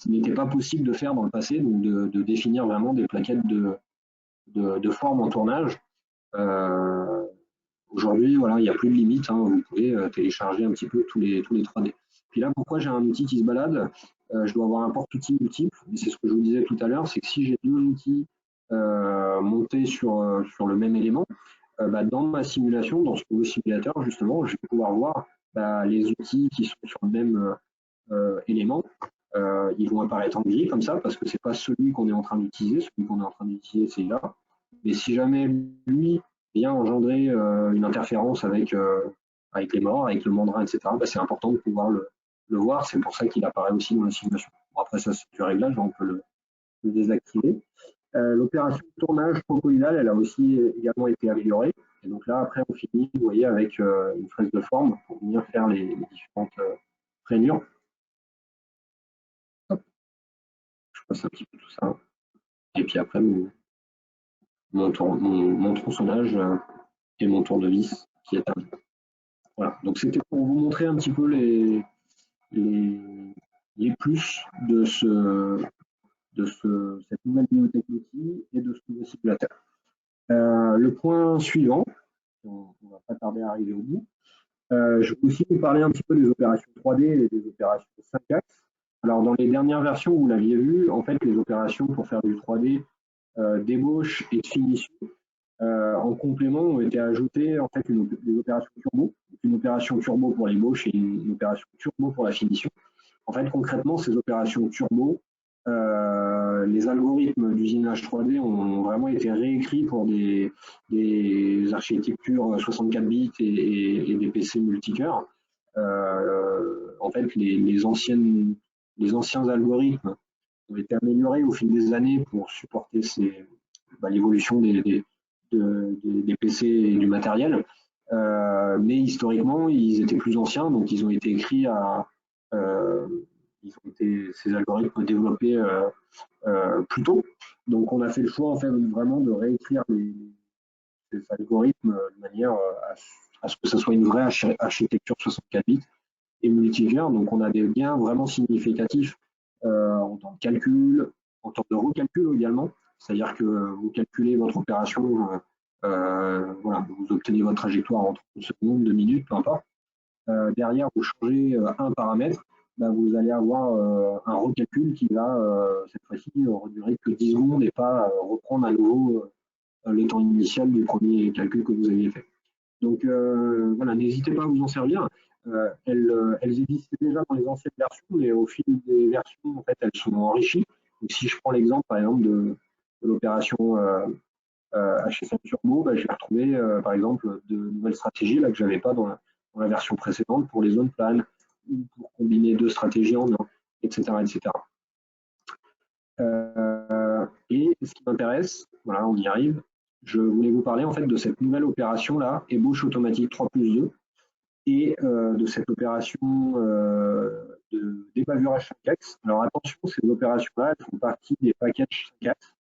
n'était pas possible de faire dans le passé, donc de définir vraiment des plaquettes de forme en tournage. Aujourd'hui, voilà, il n'y a plus de limite, hein, vous pouvez télécharger un petit peu tous les 3D. Puis là, pourquoi j'ai un outil qui se balade je dois avoir un porte-outil multiple, mais c'est ce que je vous disais tout à l'heure, c'est que si j'ai deux outils montés sur le même élément, dans ma simulation, dans ce nouveau simulateur, justement, je vais pouvoir voir les outils qui sont sur le même élément. Ils vont apparaître en gris comme ça, parce que c'est pas celui qu'on est en train d'utiliser, celui qu'on est en train d'utiliser, c'est là. Mais si jamais lui vient engendrer une interférence avec les morts, avec le mandrin, etc., c'est important de pouvoir le voir. C'est pour ça qu'il apparaît aussi dans la simulation. Bon, après, ça, c'est du réglage, on peut le désactiver. L'opération de tournage crocodile, elle a aussi également été améliorée. Et donc là, après, on finit, vous voyez, avec une fraise de forme pour venir faire les différentes rainures. Hop. Je passe un petit peu tout ça. Et puis après, mon tronçonnage et mon tournevis qui est terminé. Voilà, donc c'était pour vous montrer un petit peu les plus de cette nouvelle bibliothèque d'outils et de ce nouveau simulateur. Le point suivant, on ne va pas tarder à arriver au bout, je vais aussi vous parler un petit peu des opérations 3D et des opérations 5 axes. Alors dans les dernières versions, vous l'aviez vu, en fait les opérations pour faire du 3D, d'ébauche et de finition, En complément, ont été ajoutées en fait des opérations turbo, une opération turbo pour l'ébauche et une opération turbo pour la finition. En fait, concrètement, ces opérations turbo, les algorithmes d'usinage 3D ont vraiment été réécrits pour des architectures 64 bits et des PC multicœurs. En fait, les anciens algorithmes ont été améliorés au fil des années pour supporter l'évolution des PC et du matériel. Mais historiquement, ils étaient plus anciens, donc ils ont été écrits euh, ces algorithmes développés plus tôt. Donc on a fait le choix en fait vraiment de réécrire ces algorithmes de manière à ce que ce soit une vraie architecture 64 bits et multicœur. Donc on a des gains vraiment significatifs en temps de calcul, en temps de recalcul également. C'est-à-dire que vous calculez votre opération, voilà, vous obtenez votre trajectoire en 30 secondes, 2 minutes, peu importe. Derrière, vous changez un paramètre, bah, vous allez avoir un recalcul qui va, cette fois-ci, durer que 10 secondes et pas reprendre à nouveau le temps initial du premier calcul que vous aviez fait. Donc voilà, n'hésitez pas à vous en servir. Elles existaient déjà dans les anciennes versions, mais au fil des versions, en fait, elles sont enrichies. Donc, si je prends l'exemple, par exemple, de l'opération HSM Turbo, bah, j'ai retrouvé, par exemple, de nouvelles stratégies là, que je n'avais pas dans la version précédente pour les zones planes, ou pour combiner deux stratégies en un, etc. etc. Et ce qui m'intéresse, voilà, on y arrive, je voulais vous parler en fait de cette nouvelle opération-là, ébauche automatique 3+2, et de cette opération de débavurage 5-axes. Alors attention, ces opérations-là, elles font partie des packages 5-axes.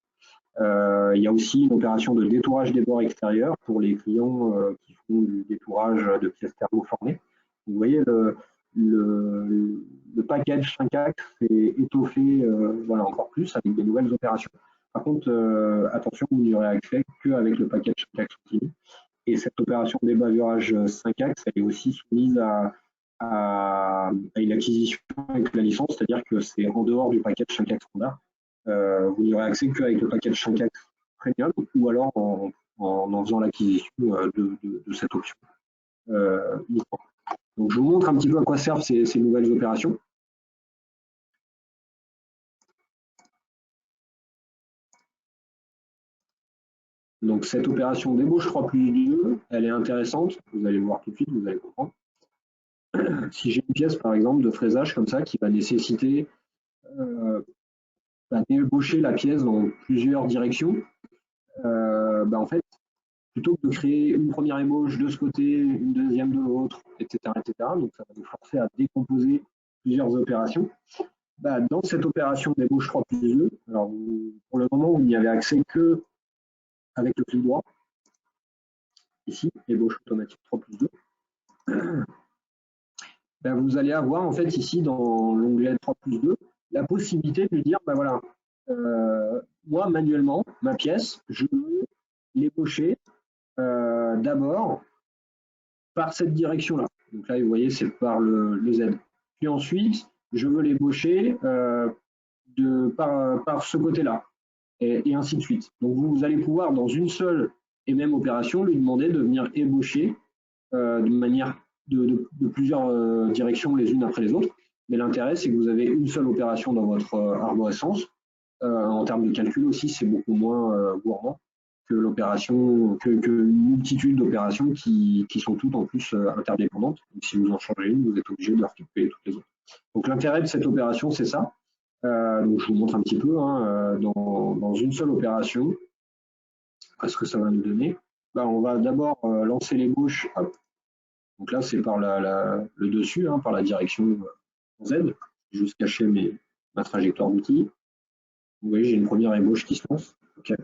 Il y a aussi une opération de détourage des bords extérieurs pour les clients qui font du détourage de pièces thermoformées. Vous voyez, le package 5 axes est étoffé voilà, encore plus avec des nouvelles opérations. Par contre, attention, vous n'y aurez accès qu'avec le package 5 axes continu. Et cette opération de débavurage 5 axes, elle est aussi soumise à une acquisition avec la licence, c'est-à-dire que c'est en dehors du package 5 axes standard. Vous n'y aurez accès qu'avec le package 5 axes premium ou alors en faisant l'acquisition de cette option. Donc je vous montre un petit peu à quoi servent ces nouvelles opérations. Donc cette opération d'ébauche 3+2, elle est intéressante, vous allez le voir tout de suite, vous allez comprendre. Si j'ai une pièce par exemple de fraisage comme ça qui va nécessiter d'ébaucher la pièce dans plusieurs directions, en fait, plutôt que de créer une première ébauche de ce côté, une deuxième de l'autre, etc., donc ça va nous forcer à décomposer plusieurs opérations. Dans cette opération d'ébauche 3+2, alors pour le moment, vous n'y avez accès que avec le clic droit. Ici, ébauche automatique 3+2. Vous allez avoir en fait ici dans l'onglet 3+2 la possibilité de lui dire voilà, moi manuellement, ma pièce, je veux l'ébaucher d'abord par cette direction-là. Donc là, vous voyez, c'est par le Z. Puis ensuite, je veux l'ébaucher par ce côté-là, et ainsi de suite. Donc vous allez pouvoir, dans une seule et même opération, lui demander de venir ébaucher de manière de plusieurs directions les unes après les autres. Mais l'intérêt, c'est que vous avez une seule opération dans votre arborescence. En termes de calcul aussi, c'est beaucoup moins gourmand que l'opération, qu'une multitude d'opérations qui sont toutes en plus interdépendantes. Donc, si vous en changez une, vous êtes obligé de recalculer toutes les autres. Donc l'intérêt de cette opération, c'est ça. Donc je vous montre un petit peu dans une seule opération ce que ça va nous donner. On va d'abord lancer l'ébauche. Donc là, c'est par le dessus, par la direction Z. Je vais juste cacher ma trajectoire d'outil. Vous voyez, j'ai une première ébauche qui se lance. Okay.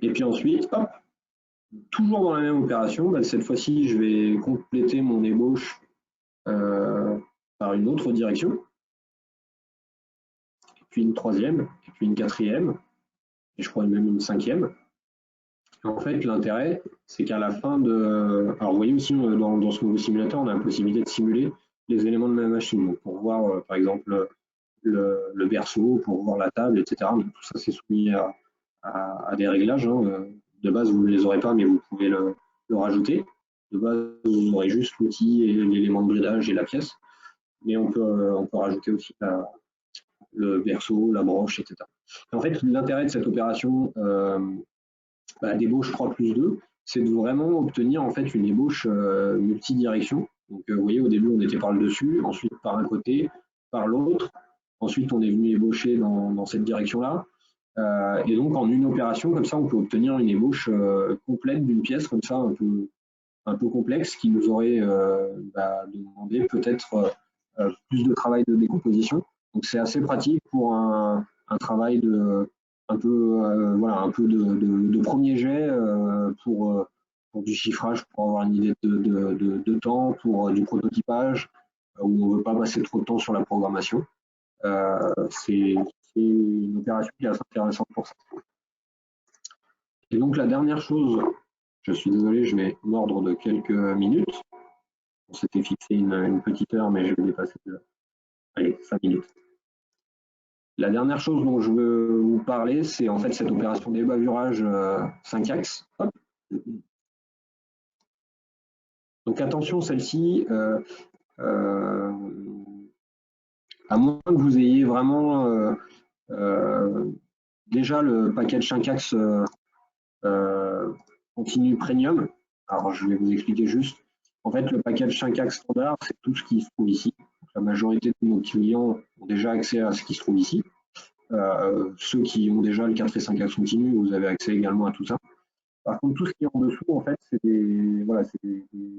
Et puis ensuite, hop, toujours dans la même opération, cette fois-ci, je vais compléter mon ébauche par une autre direction. puis une troisième, et puis une quatrième, et je crois même une cinquième. En fait, l'intérêt, c'est qu'à la fin de... Alors, vous voyez aussi, dans ce nouveau simulateur, on a la possibilité de simuler les éléments de ma machine. Donc, pour voir, par exemple, le berceau, pour voir la table, etc. Donc, tout ça, c'est soumis à des réglages, hein. De base, vous ne les aurez pas, mais vous pouvez le rajouter. De base, vous aurez juste l'outil et l'élément de bridage et la pièce. Mais on peut rajouter aussi le berceau, la broche, etc. En fait, l'intérêt de cette opération d'ébauche 3+2, c'est de vraiment obtenir en fait une ébauche multidirection. Donc, vous voyez, au début, on était par le dessus, ensuite par un côté, par l'autre. Ensuite, on est venu ébaucher dans cette direction-là. Et donc, en une opération, comme ça, on peut obtenir une ébauche complète d'une pièce, comme ça, un peu complexe, qui nous aurait demandé peut-être plus de travail de décomposition. Donc, c'est assez pratique pour un travail un peu de premier jet pour du chiffrage, pour avoir une idée de temps, pour du prototypage, où on ne veut pas passer trop de temps sur la programmation. C'est une opération qui est assez intéressante pour ça. Et donc la dernière chose, je suis désolé, je vais mordre de quelques minutes. On s'était fixé une petite heure, mais je vais dépasser de 5 minutes. La dernière chose dont je veux vous parler, c'est en fait cette opération d'ébavurage 5 axes. Hop. Donc attention, celle-ci, à moins que vous ayez vraiment déjà le package 5 axes continu premium. Alors je vais vous expliquer juste. En fait, le package 5 axes standard, c'est tout ce qui se trouve ici. La majorité de nos clients ont déjà accès à ce qui se trouve ici. Ceux qui ont déjà le 4 et 5 axes continu, vous avez accès également à tout ça. Par contre, tout ce qui est en dessous, en fait, c'est des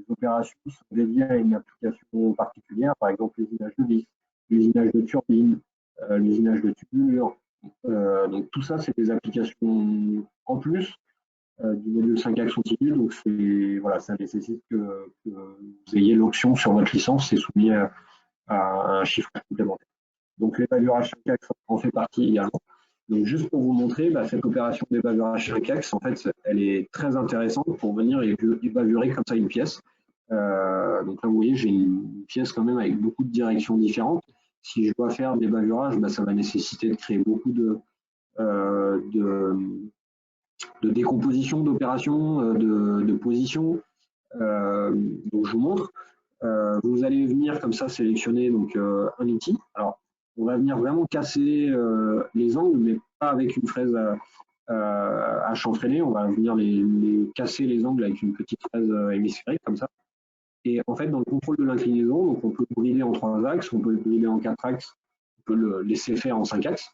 opérations qui sont dédiées à une application particulière, par exemple l'usinage de vis, l'usinage de turbine, l'usinage de tubulure. Donc tout ça, c'est des applications en plus du module 5 axes continu. Donc ça nécessite que vous ayez l'option sur votre licence, c'est soumis à un chiffre complémentaire. Donc l'évaluation 5 axes en fait partie également. Donc juste pour vous montrer, cette opération d'évaluation 5 axes, en fait, elle est très intéressante pour venir évaluer comme ça une pièce. Donc là, vous voyez, j'ai une pièce quand même avec beaucoup de directions différentes. Si je dois faire des bavurages, ça va nécessiter de créer beaucoup de décomposition, d'opérations, de positions. Donc je vous montre. Vous allez venir comme ça sélectionner donc, un outil. Alors, on va venir vraiment casser les angles, mais pas avec une fraise à chanfreiner. On va venir casser les angles avec une petite fraise hémisphérique comme ça. Et en fait, dans le contrôle de l'inclinaison, donc on peut le brider en 3 axes, on peut le brider en 4 axes, on peut le laisser faire en 5 axes.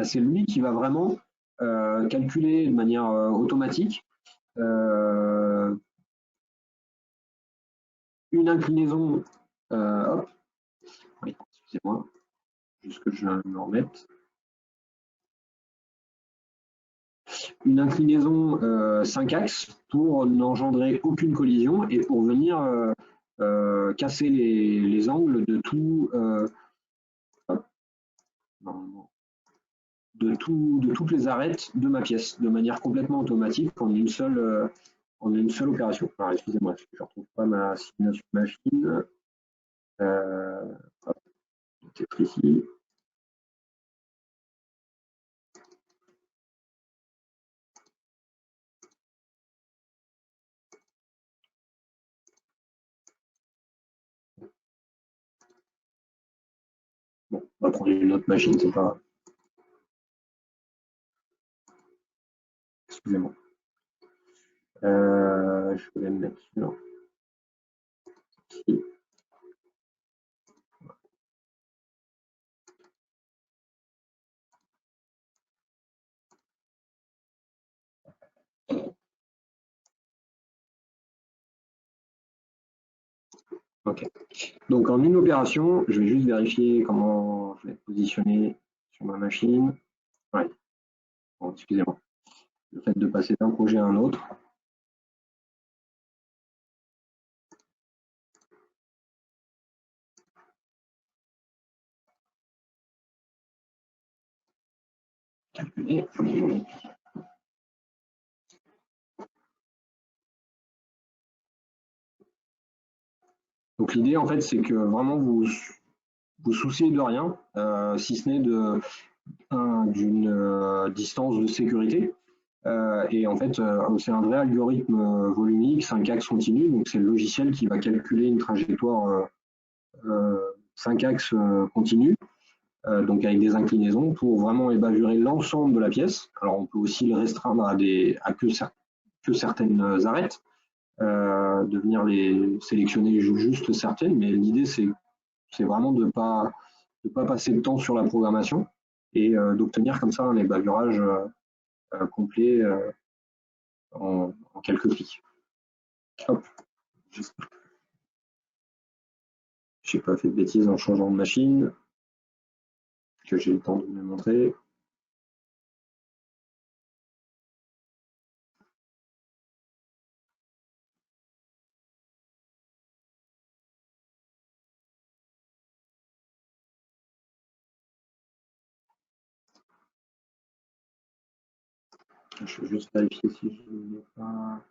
C'est lui qui va vraiment calculer de manière automatique une inclinaison. Hop, oui, excusez-moi, juste que je me remette. Une inclinaison 5 axes pour n'engendrer aucune collision et pour venir casser les angles de toutes les arêtes de ma pièce de manière complètement automatique en une seule opération. Alors excusez-moi, je ne retrouve pas ma simulation machine. Peut-être ici. Bon, on va prendre une autre machine, c'est pas grave. Excusez-moi. Je vais me mettre sur ici. Ok. Donc en une opération, je vais juste vérifier comment je vais être positionné sur ma machine. Ouais. Bon, excusez-moi. Le fait de passer d'un projet à un autre. calculer. Donc l'idée, en fait, c'est que vraiment vous souciez de rien, si ce n'est d'une distance de sécurité. Et en fait, c'est un vrai algorithme volumique, 5 axes continus. Donc c'est le logiciel qui va calculer une trajectoire 5 axes continus, donc avec des inclinaisons, pour vraiment ébavurer l'ensemble de la pièce. Alors on peut aussi le restreindre à que certaines arêtes, de venir les sélectionner juste certaines, mais l'idée c'est vraiment de pas passer de temps sur la programmation et d'obtenir comme ça un ébavurage complet en quelques clics. Hop, j'espère que je n'ai pas fait de bêtises en changeant de machine, que j'ai le temps de me montrer. Je vais juste vérifier si je n'ai pas.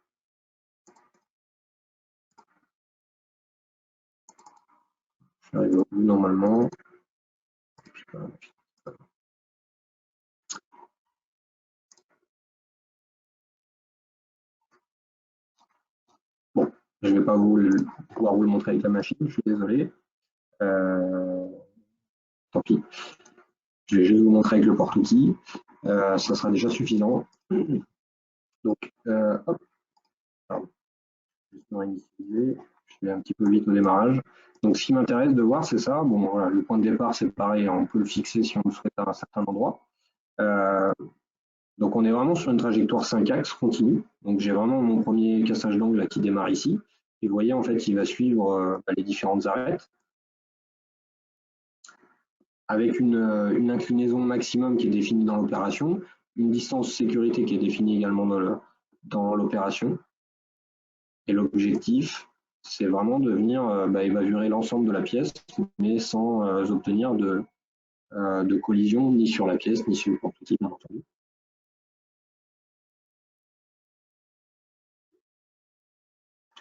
Je suis arrivé au bout normalement. Bon, je ne vais pas pouvoir vous le montrer avec la machine, je suis désolé. Tant pis. Je vais juste vous montrer avec le porte-outil. Ça sera déjà suffisant. Donc, hop, pardon. Juste me réinitialiser. Je vais un petit peu vite au démarrage. Donc, ce qui m'intéresse de voir, c'est ça. Bon, voilà, le point de départ, c'est pareil, on peut le fixer si on le souhaite à un certain endroit. Donc, on est vraiment sur une trajectoire 5 axes continue. Donc, j'ai vraiment mon premier cassage d'angle qui démarre ici. Et vous voyez, en fait, il va suivre les différentes arêtes avec une inclinaison maximum qui est définie dans l'opération, une distance sécurité qui est définie également dans l'opération. Et l'objectif, c'est vraiment de venir évaluer l'ensemble de la pièce, mais sans obtenir de collision ni sur la pièce, ni sur le porte-outil, bien entendu.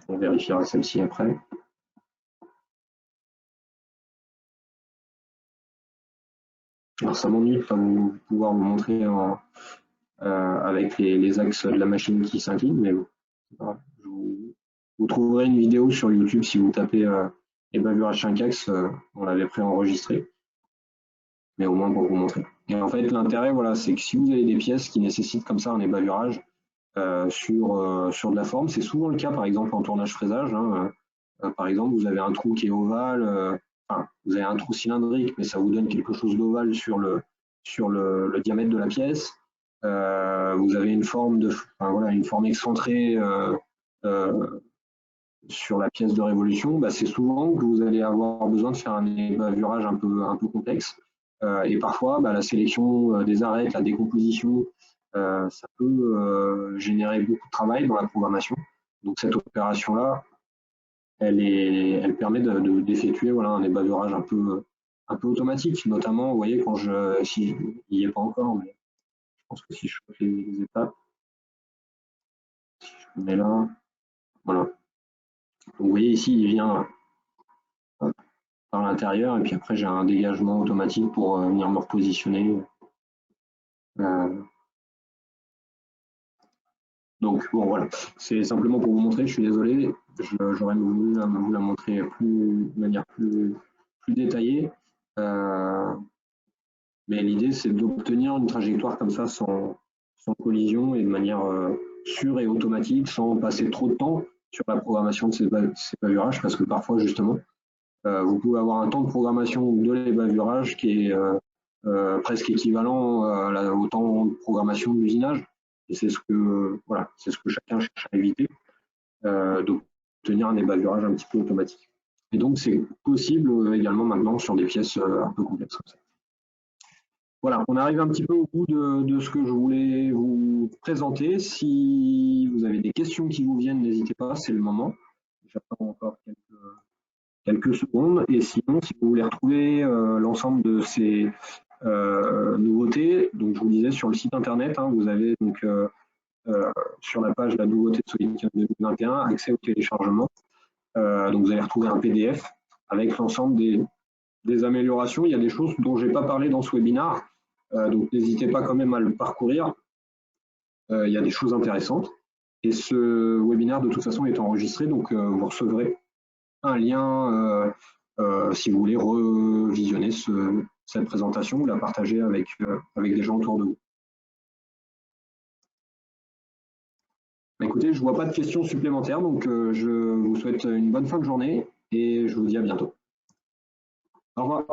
On vérifiera celle-ci après. Alors ça m'ennuie de ne pas pouvoir vous montrer avec les axes de la machine qui s'inclinent, mais bon, vous trouverez une vidéo sur YouTube si vous tapez ébavurage 5 axes, on l'avait préenregistré, mais au moins pour vous montrer. Et en fait, l'intérêt, voilà, c'est que si vous avez des pièces qui nécessitent comme ça un ébavurage sur de la forme, c'est souvent le cas, par exemple, en tournage-fraisage. Hein, par exemple, vous avez un trou qui est ovale, enfin, vous avez un trou cylindrique, mais ça vous donne quelque chose d'ovale sur le diamètre de la pièce. Vous avez une forme une forme excentrée sur la pièce de révolution, c'est souvent que vous allez avoir besoin de faire un ébavurage un peu complexe. Et parfois, la sélection des arêtes, la décomposition, ça peut générer beaucoup de travail dans la programmation. Donc cette opération-là, elle permet d'effectuer un ébavurage un peu automatique, notamment, vous voyez, si il n'y est pas encore, mais je pense que si je fais les étapes, si je mets là, voilà. Donc vous voyez ici, il vient par l'intérieur et puis après j'ai un dégagement automatique pour venir me repositionner. Donc bon voilà, c'est simplement pour vous montrer, je suis désolé, j'aurais voulu vous la montrer de manière plus détaillée. Mais l'idée c'est d'obtenir une trajectoire comme ça sans collision et de manière sûre et automatique, sans passer trop de temps sur la programmation de ces bavurages, parce que parfois justement, vous pouvez avoir un temps de programmation de les bavurages qui est presque équivalent au temps de programmation de l'usinage. Et c'est ce que chacun cherche à éviter, d'obtenir un ébavurage un petit peu automatique. Et donc c'est possible également maintenant sur des pièces un peu complexes comme ça. Voilà, on arrive un petit peu au bout de ce que je voulais vous présenter. Si vous avez des questions qui vous viennent, n'hésitez pas, c'est le moment. J'attends encore quelques secondes. Et sinon, si vous voulez retrouver l'ensemble de ces nouveautés. Donc, je vous disais, sur le site internet, hein, vous avez donc sur la page la nouveauté de SolidCam 2021, accès au téléchargement. Donc, vous allez retrouver un PDF avec l'ensemble des améliorations. Il y a des choses dont je n'ai pas parlé dans ce webinaire, donc n'hésitez pas quand même à le parcourir. Il y a des choses intéressantes. Et ce webinaire, de toute façon, est enregistré, donc vous recevrez un lien si vous voulez revisionner cette présentation ou la partager avec des gens autour de vous. Écoutez, je ne vois pas de questions supplémentaires, donc je vous souhaite une bonne fin de journée et je vous dis à bientôt. Au revoir.